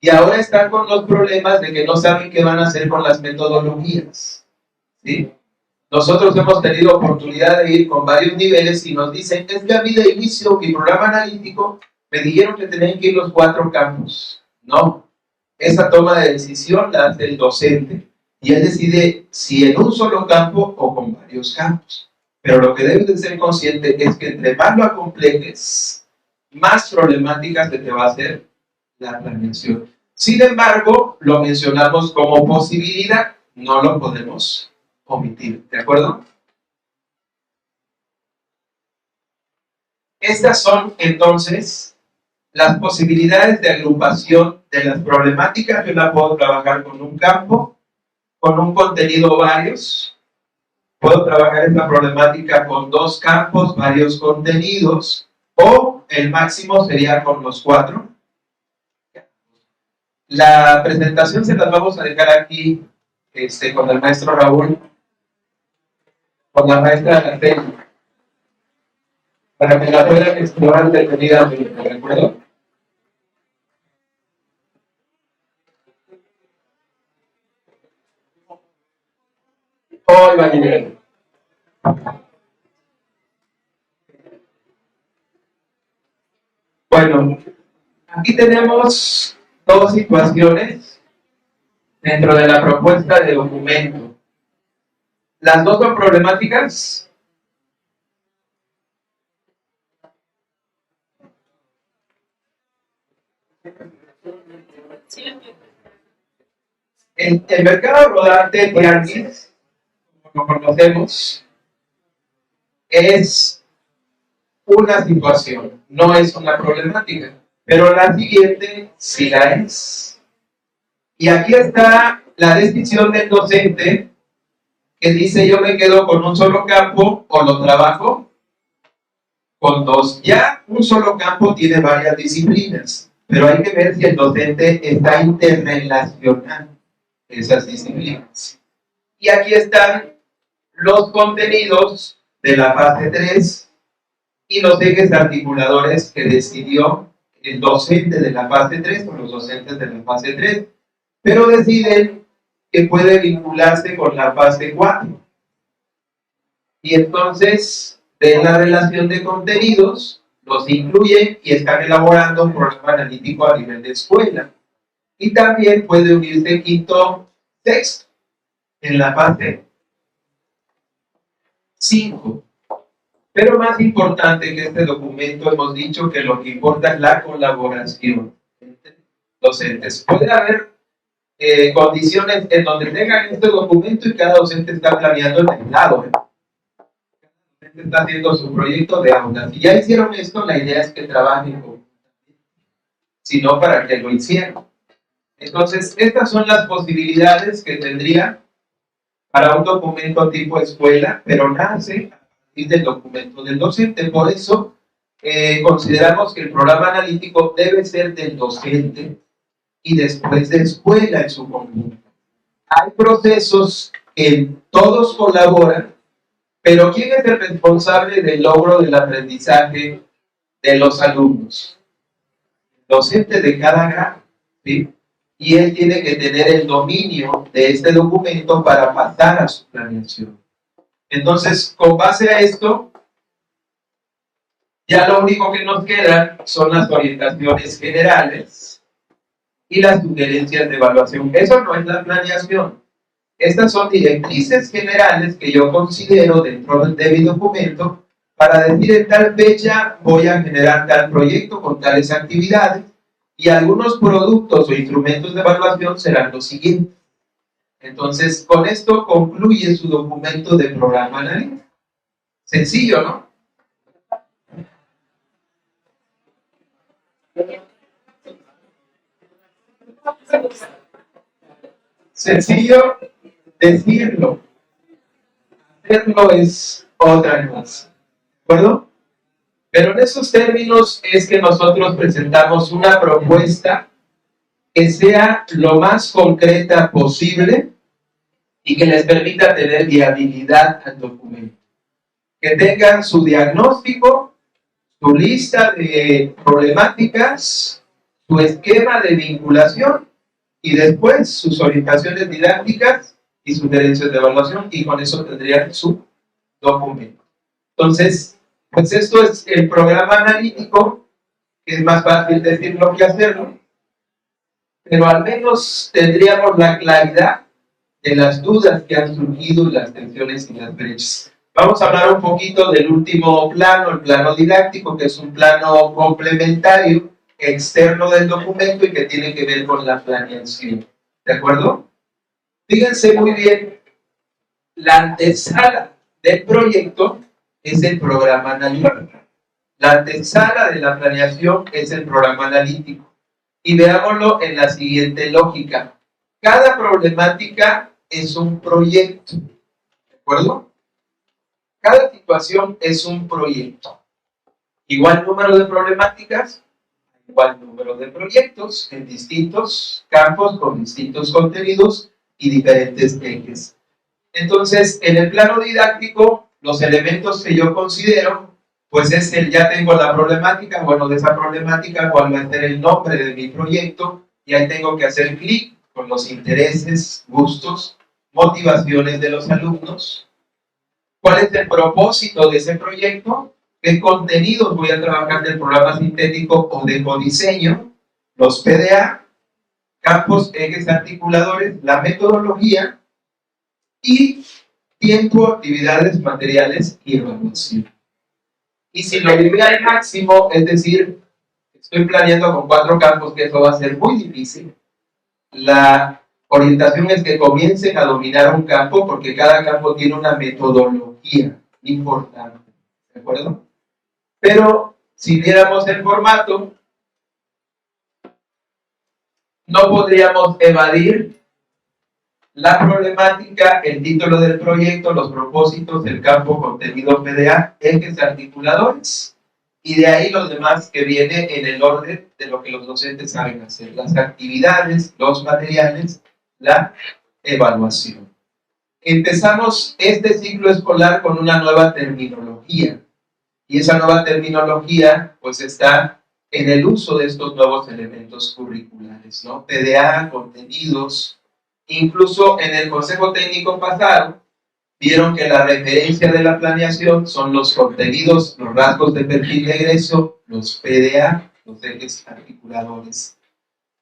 Y ahora están con los problemas de que no saben qué van a hacer con las metodologías, ¿sí? Nosotros hemos tenido oportunidad de ir con varios niveles y nos dicen, es que a mí de inicio, mi programa analítico, me dijeron que tenían que ir los 4 campos. No, esa toma de decisión la hace el docente y él decide si en un solo campo o con varios campos. Pero lo que debes de ser consciente es que entre más lo acomplejes, más problemáticas se te va a hacer la planeación. Sin embargo, lo mencionamos como posibilidad, no lo podemos omitir, ¿de acuerdo? Estas son entonces las posibilidades de agrupación de las problemáticas. Yo la puedo trabajar con un campo, con un contenido varios. Puedo trabajar esta problemática con 2 campos, varios contenidos, o el máximo sería con los 4. La presentación se las vamos a dejar aquí con el maestro Raúl, con la maestra Araceli, para que la puedan explorar detenidamente, ¿de acuerdo? Hoy va a llegar. Bueno, Aquí tenemos dos situaciones dentro de la propuesta de documento. Las dos son problemáticas. El mercado rodante tianguis, como lo conocemos, es una situación, no es una problemática, pero la siguiente sí la es. Y aquí está la decisión del docente que dice: yo me quedo con un solo campo o lo trabajo con dos. Ya un solo campo tiene varias disciplinas, pero hay que ver si el docente está interrelacionando esas disciplinas. Y aquí están los contenidos de la fase 3 y los ejes articuladores que decidió el docente de la fase 3 o los docentes de la fase 3, pero deciden que puede vincularse con la fase 4. Y entonces, de la relación de contenidos, los incluyen y están elaborando un programa analítico a nivel de escuela. Y también puede unirse quinto, sexto, en la fase 5. Pero más importante que este documento, hemos dicho que lo que importa es la colaboración entre docentes. Puede haber condiciones en donde tengan este documento y cada docente está planeando el aislado. Cada docente está haciendo su proyecto de aula. Si ya hicieron esto, la idea es que trabajen con, si no, para que lo hicieran. Entonces, estas son las posibilidades que tendría para un documento tipo escuela, pero nace a partir del documento del docente. Por eso consideramos que el programa analítico debe ser del docente y después de escuela en su conjunto. Hay procesos que todos colaboran, pero ¿quién es el responsable del logro del aprendizaje de los alumnos? El docente de cada grado, ¿sí? Y él tiene que tener el dominio de este documento para pasar a su planeación. Entonces, con base a esto, ya lo único que nos queda son las orientaciones generales y las sugerencias de evaluación. Eso no es la planeación. Estas son directrices generales que yo considero dentro de mi documento para decir: en tal fecha voy a generar tal proyecto con tales actividades, y algunos productos o instrumentos de evaluación serán los siguientes. Entonces, con esto concluye su documento de programa analítico. Sencillo, ¿no? Sencillo decirlo. Hacerlo es otra cosa. ¿De acuerdo? Pero en esos términos es que nosotros presentamos una propuesta que sea lo más concreta posible y que les permita tener viabilidad al documento. Que tengan su diagnóstico, su lista de problemáticas, su esquema de vinculación y después sus orientaciones didácticas y sugerencias de evaluación, y con eso tendrían su documento. Entonces, pues esto es el programa analítico, que es más fácil decirlo que hacerlo, pero al menos tendríamos la claridad de las dudas que han surgido, las tensiones y las brechas. Vamos a hablar un poquito del último plano, el plano didáctico, que es un plano complementario, externo del documento y que tiene que ver con la planeación. ¿De acuerdo? Fíjense muy bien, la antesala del proyecto es el programa analítico. La antesala de la planeación es el programa analítico. Y veámoslo en la siguiente lógica. Cada problemática es un proyecto. ¿De acuerdo? Cada situación es un proyecto. Igual número de problemáticas, igual número de proyectos en distintos campos con distintos contenidos y diferentes ejes. Entonces, en el plano didáctico, los elementos que yo considero, pues es el: ya tengo la problemática, bueno, de esa problemática, cuál va a ser el nombre de mi proyecto, y ahí tengo que hacer clic con los intereses, gustos, motivaciones de los alumnos. ¿Cuál es el propósito de ese proyecto? ¿Qué contenidos voy a trabajar del programa sintético o de codiseño? los PDA, campos, ejes articuladores, la metodología y tiempo, actividades, materiales y evaluación. Y si lo llevé al máximo, es decir, estoy planeando con 4 campos, que eso va a ser muy difícil, la orientación es que comiencen a dominar un campo porque cada campo tiene una metodología importante, ¿de acuerdo? Pero si viéramos el formato, no podríamos evadir la problemática, el título del proyecto, los propósitos, el campo, contenido PDA, ejes articuladores. Y de ahí los demás que viene en el orden de lo que los docentes saben hacer. Las actividades, los materiales, la evaluación. Empezamos este ciclo escolar con una nueva terminología. Y esa nueva terminología pues está en el uso de estos nuevos elementos curriculares, ¿no? PDA, contenidos, incluso en el consejo técnico pasado, vieron que la referencia de la planeación son los contenidos, los rasgos de perfil de egreso, los PDA, los ejes articuladores.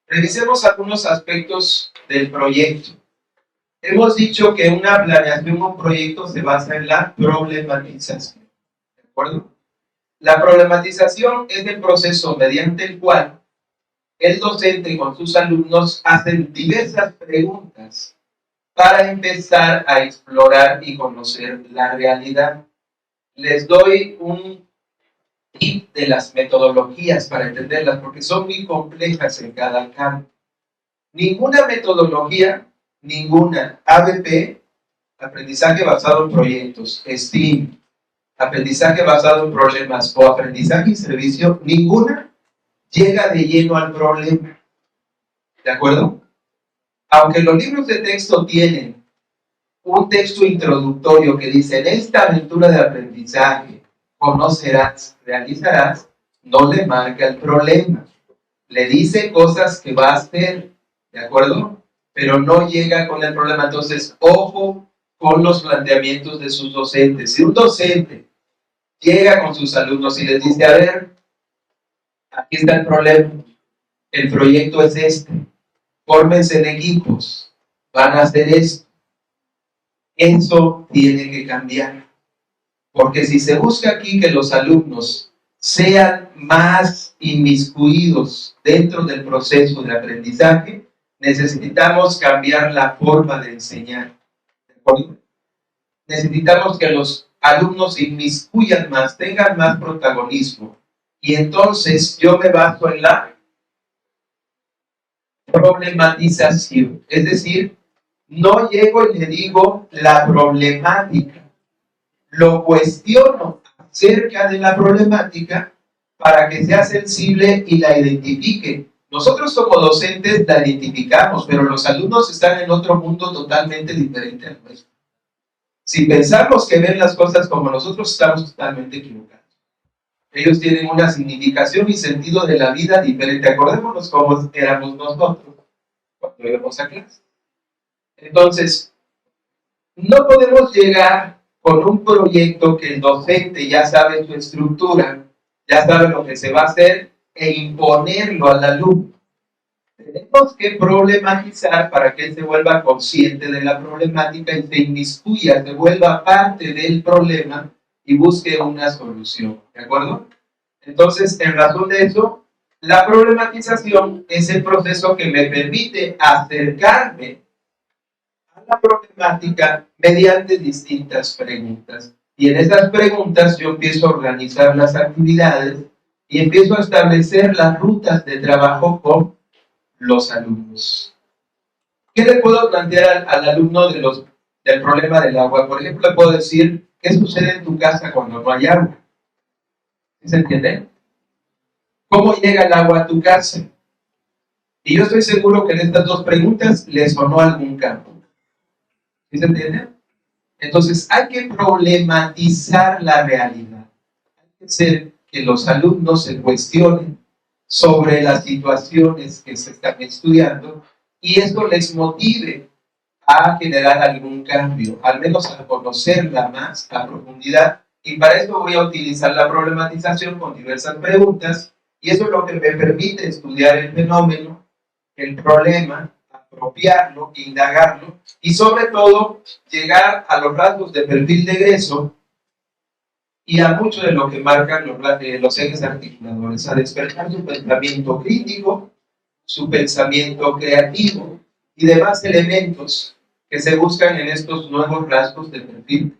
Revisemos algunos aspectos del proyecto. Hemos dicho que una planeación o un proyecto se basa en la problematización, ¿de acuerdo? La problematización es el proceso mediante el cual el docente con sus alumnos hacen diversas preguntas para empezar a explorar y conocer la realidad. Les doy un tip de las metodologías para entenderlas, porque son muy complejas en cada campo. Ninguna metodología, ninguna ABP, aprendizaje basado en proyectos, STEAM, aprendizaje basado en problemas o aprendizaje y servicio, ninguna llega de lleno al problema. ¿De acuerdo? Aunque los libros de texto tienen un texto introductorio que dice: en esta aventura de aprendizaje conocerás, realizarás, no le marca el problema. Le dice cosas que va a hacer, ¿de acuerdo? Pero no llega con el problema. Entonces, ojo con los planteamientos de sus docentes. Si un docente llega con sus alumnos y les dice: a ver, aquí está el problema, el proyecto es este, fórmense en equipos, van a hacer esto. Eso tiene que cambiar, porque si se busca aquí que los alumnos sean más inmiscuidos dentro del proceso de aprendizaje, necesitamos cambiar la forma de enseñar. ¿De acuerdo? Necesitamos que los alumnos se inmiscuyan más, tengan más protagonismo. Y entonces yo me baso en la problematización, es decir, no llego y le digo la problemática, lo cuestiono acerca de la problemática para que sea sensible y la identifique. Nosotros como docentes la identificamos, pero los alumnos están en otro mundo totalmente diferente al nuestro. Si pensamos que ven las cosas como nosotros, estamos totalmente equivocados. Ellos tienen una significación y sentido de la vida diferente. Acordémonos cómo éramos nosotros cuando íbamos a clase. Entonces, no podemos llegar con un proyecto que el docente ya sabe su estructura, ya sabe lo que se va a hacer, e imponerlo al alumno. Tenemos que problematizar para que él se vuelva consciente de la problemática y se inmiscuya, se vuelva parte del problema y busque una solución, ¿de acuerdo? Entonces, en razón de eso, la problematización es el proceso que me permite acercarme a la problemática mediante distintas preguntas. Y en esas preguntas yo empiezo a organizar las actividades y empiezo a establecer las rutas de trabajo con los alumnos. ¿Qué le puedo plantear al alumno del problema del agua? Por ejemplo, le puedo decir: ¿qué sucede en tu casa cuando no hay agua? ¿Sí se entiende? ¿Cómo llega el agua a tu casa? Y yo estoy seguro que en estas dos preguntas le sonó algún campo. ¿Sí se entiende? Entonces hay que problematizar la realidad. Hay que hacer que los alumnos se cuestionen sobre las situaciones que se están estudiando y esto les motive a generar algún cambio, al menos a conocerla más a profundidad. Y para eso voy a utilizar la problematización con diversas preguntas Y eso es lo que me permite estudiar el fenómeno, el problema, apropiarlo, indagarlo y sobre todo llegar a los rasgos de perfil de egreso y a mucho de lo que marcan los ejes articuladores, a despertar su pensamiento crítico, su pensamiento creativo y demás elementos que se buscan en estos nuevos rasgos de perfil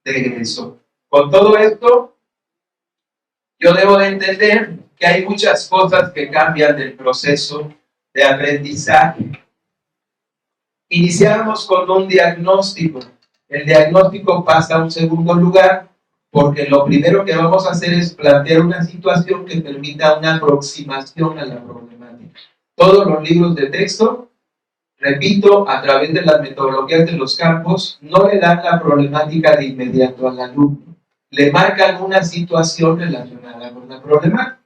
de egreso. Con todo esto, yo debo de entender que hay muchas cosas que cambian del proceso de aprendizaje. Iniciamos con un diagnóstico. El diagnóstico pasa a un segundo lugar porque lo primero que vamos a hacer es plantear una situación que permita una aproximación a la problemática. Todos los libros de texto, repito, a través de las metodologías de los campos, no le dan la problemática de inmediato al alumno. Le marcan una situación relacionada con la problemática.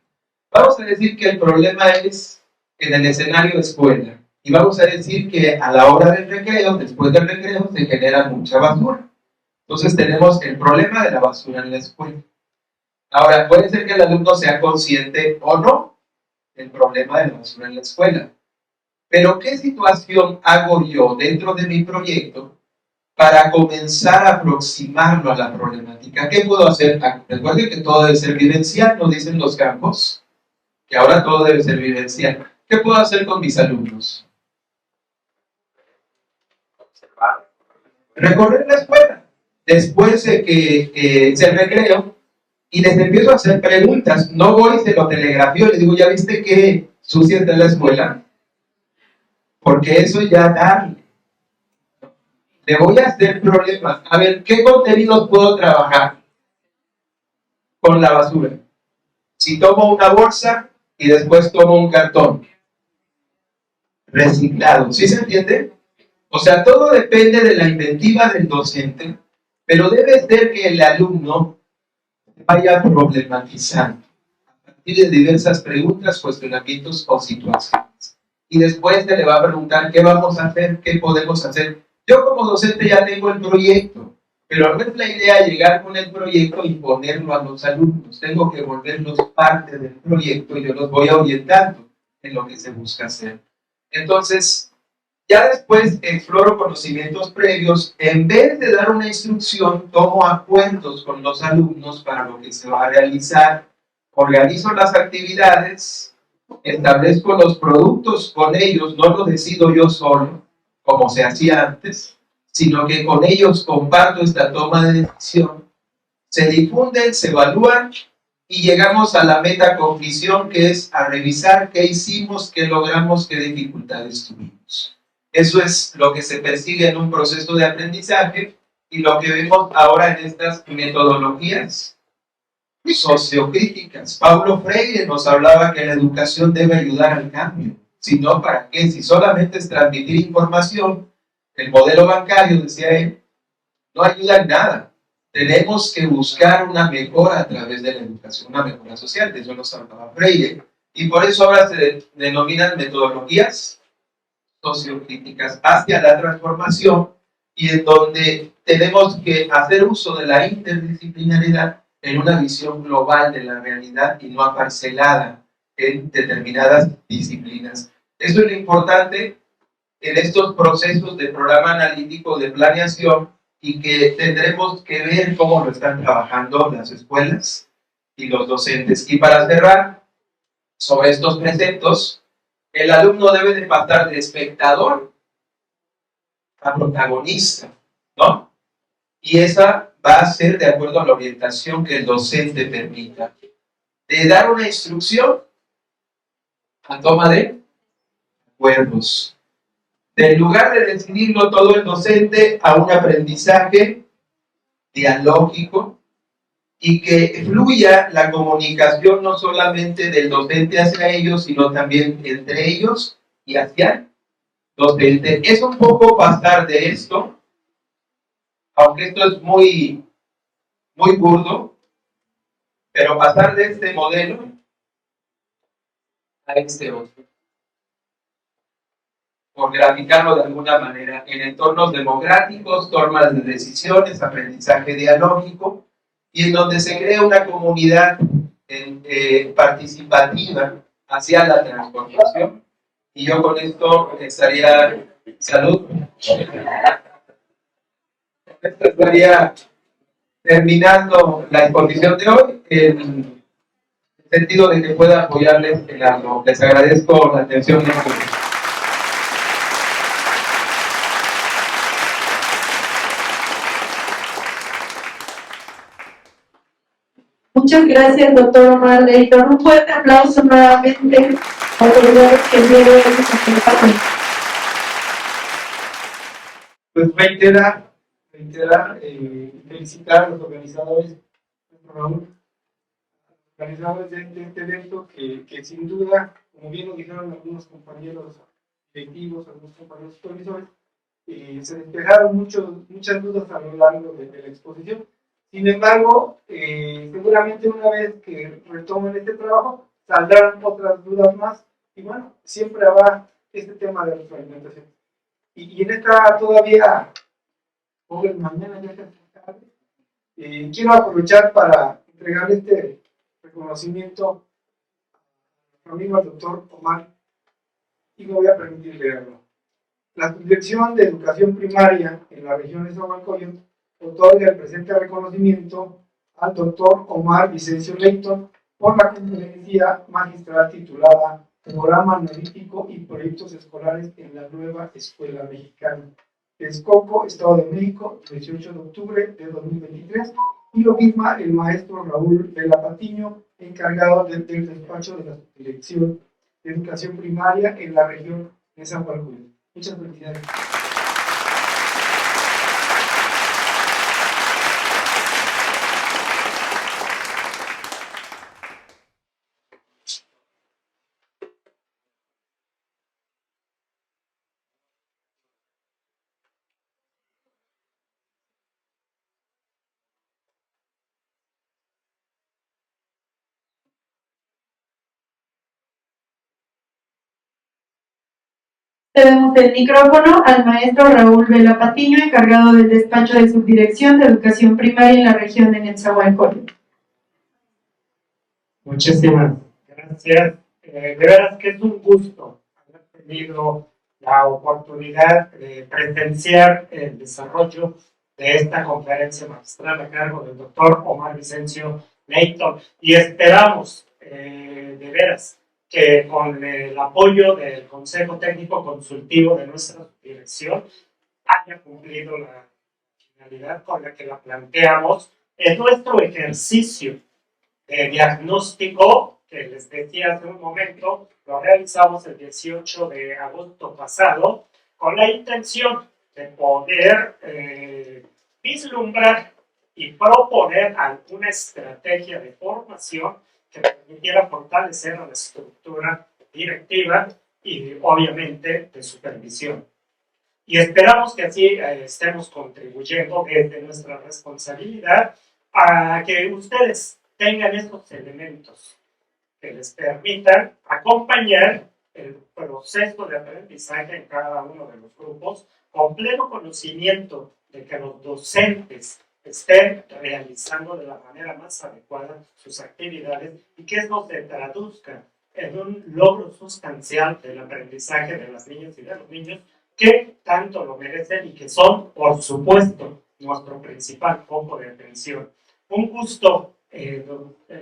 Vamos a decir que el problema es en el escenario de escuela. Y vamos a decir que a la hora del recreo, después del recreo, se genera mucha basura. Entonces tenemos el problema de la basura en la escuela. Ahora, puede ser que el alumno sea consciente o no del problema de la basura en la escuela. Pero ¿qué situación hago yo dentro de mi proyecto para comenzar a aproximarlo a la problemática? ¿Qué puedo hacer? Recuerden que todo debe ser vivencial, nos dicen los campos, que ahora todo debe ser vivencial. ¿Qué puedo hacer con mis alumnos? Recorrer la escuela. Después de que se recreo, y les empiezo a hacer preguntas. No voy, se lo telegrafío y les digo, ¿ya viste qué sucia está en la escuela? Porque eso ya da. Le voy a hacer problemas. A ver, ¿qué contenidos puedo trabajar con la basura? Si tomo una bolsa y después tomo un cartón reciclado, ¿sí se entiende? O sea, todo depende de la inventiva del docente, pero debe ser que el alumno vaya problematizando a partir de diversas preguntas, cuestionamientos o situaciones. Y después se le va a preguntar qué vamos a hacer, qué podemos hacer. Yo como docente ya tengo el proyecto, pero no es la idea llegar con el proyecto y ponerlo a los alumnos. Tengo que volverlos parte del proyecto y yo los voy orientando en lo que se busca hacer. Entonces, ya después exploro conocimientos previos. En vez de dar una instrucción, tomo acuerdos con los alumnos para lo que se va a realizar. Organizo las actividades, establezco los productos con ellos, no lo decido yo solo, como se hacía antes, sino que con ellos comparto esta toma de decisión. Se difunden, se evalúan y llegamos a la meta conclusión, que es a revisar qué hicimos, qué logramos, qué dificultades tuvimos. Eso es lo que se persigue en un proceso de aprendizaje y lo que vemos ahora en estas metodologías sociocríticas. Paulo Freire nos hablaba que la educación debe ayudar al cambio. Si no, ¿para qué? Si solamente es transmitir información, el modelo bancario, decía él, no ayuda en nada. Tenemos que buscar una mejora a través de la educación, una mejora social, de eso nos hablaba Freire. Y por eso ahora se denominan metodologías sociocríticas hacia la transformación, y en donde tenemos que hacer uso de la interdisciplinaridad en una visión global de la realidad y no aparcelada en determinadas disciplinas. Eso es lo importante en estos procesos de programa analítico de planeación, y que tendremos que ver cómo lo están trabajando las escuelas y los docentes. Y para cerrar sobre estos preceptos, el alumno debe de pasar de espectador a protagonista, ¿no? Y esa va a ser de acuerdo a la orientación que el docente permita. De dar una instrucción a toma de acuerdos. Del lugar de decidirlo todo el docente a un aprendizaje dialógico, y que fluya la comunicación no solamente del docente hacia ellos, sino también entre ellos y hacia el docente. Es un poco pasar de esto, aunque esto es muy burdo, pero pasar de este modelo a este otro, por graficarlo de alguna manera, en entornos democráticos, tomas de decisiones, aprendizaje dialógico, y en donde se crea una comunidad participativa hacia la transformación. Y yo con esto estaría, salud, estaría terminando la exposición de hoy en el sentido de que pueda apoyarles en algo. Les agradezco la atención. Muchas gracias, doctor Omar Leighton. Un fuerte aplauso nuevamente a los autoridades que el día de hoy nos acompañan. Pues reiterar y felicitar a los organizadores, de este evento que sin duda, como bien lo dijeron algunos compañeros directivos, algunos compañeros supervisores, se despejaron muchas dudas a lo largo de la exposición. Sin embargo, seguramente una vez que retomen este trabajo, saldrán otras dudas más y bueno, siempre habrá este tema de retroalimentación. Y en esta todavía, hoy mañana ya tarde, quiero aprovechar para entregar este reconocimiento a nuestro amigo al doctor Omar y me voy a permitir leerlo. La Subdirección de Educación Primaria en la región de Nezahualcóyotl otorga el presente reconocimiento al doctor Omar Vicencio Leighton por la conferencia magistral titulada Programa Analítico y Proyectos Escolares en la Nueva Escuela Mexicana. Texcoco, Estado de México, 18 de octubre de 2023. Y lo mismo el maestro Raúl Vela Patiño, encargado del despacho de la Subdirección de Educación Primaria en la región de Nezahualcóyotl. Muchas felicidades. Cedemos el micrófono al maestro Raúl Vela Patiño, encargado del despacho de Subdirección de Educación Primaria en la región de Nezahualcóyotl. Muchísimas gracias. De veras que es un gusto haber tenido la oportunidad de presenciar el desarrollo de esta conferencia magistral a cargo del doctor Omar Vicencio Leighton y esperamos de veras que con el apoyo del Consejo Técnico Consultivo de nuestra dirección haya cumplido la finalidad con la que la planteamos en nuestro ejercicio de diagnóstico, que les decía hace un momento, lo realizamos el 18 de agosto pasado, con la intención de poder vislumbrar y proponer alguna estrategia de formación que permitiera fortalecer a la estructura directiva y obviamente de supervisión. Y esperamos que así estemos contribuyendo desde nuestra responsabilidad a que ustedes tengan estos elementos que les permitan acompañar el proceso de aprendizaje en cada uno de los grupos con pleno conocimiento de que los docentes estén realizando de la manera más adecuada sus actividades y que eso se traduzca en un logro sustancial del aprendizaje de las niñas y de los niños que tanto lo merecen y que son, por supuesto, nuestro principal foco de atención. Un gusto,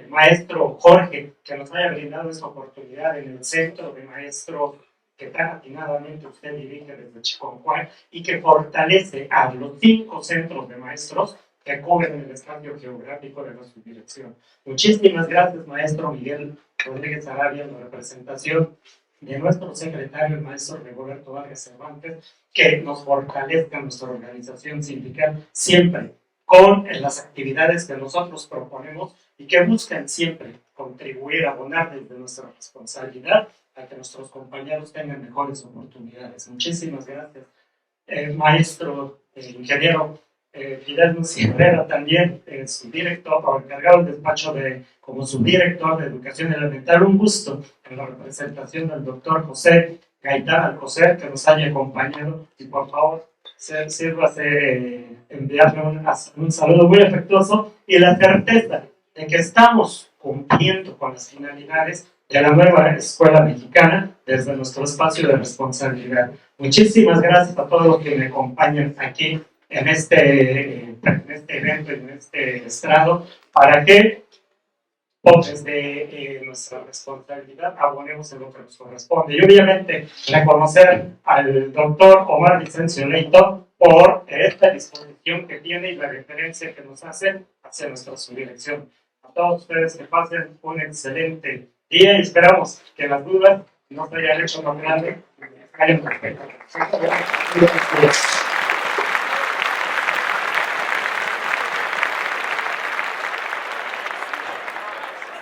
maestro Jorge, que nos haya brindado esta oportunidad en el Centro de Maestros que tan atinadamente usted dirige desde Chiconcuay y que fortalece a los 5 centros de maestros que cubren el espacio geográfico de nuestra dirección. Muchísimas gracias, maestro Miguel Rodríguez Arabia, en la representación de nuestro secretario, el maestro Rigoberto Vargas Cervantes, que nos fortalezca nuestra organización sindical siempre con las actividades que nosotros proponemos y que buscan siempre contribuir a abonar desde nuestra responsabilidad a que nuestros compañeros tengan mejores oportunidades. Muchísimas gracias. Maestro, ingeniero Fidel Herrera, también subdirector o encargado del despacho como subdirector de Educación Elemental. Un gusto en la representación del doctor José Gaitán Alcocer, que nos haya acompañado, y por favor sírvase enviarle un saludo muy afectuoso y la certeza de que estamos cumpliendo con las finalidades de la nueva escuela mexicana desde nuestro espacio de responsabilidad. Muchísimas gracias a todos los que me acompañan aquí en este evento, en este estrado, para que desde nuestra responsabilidad abonemos en lo que nos corresponde. Y obviamente reconocer al doctor Omar Vicencio Leito por esta disposición que tiene y la referencia que nos hace hacia nuestra subdirección. A todos ustedes que pasen un excelente día y esperamos que las dudas no se hayan hecho más grandes.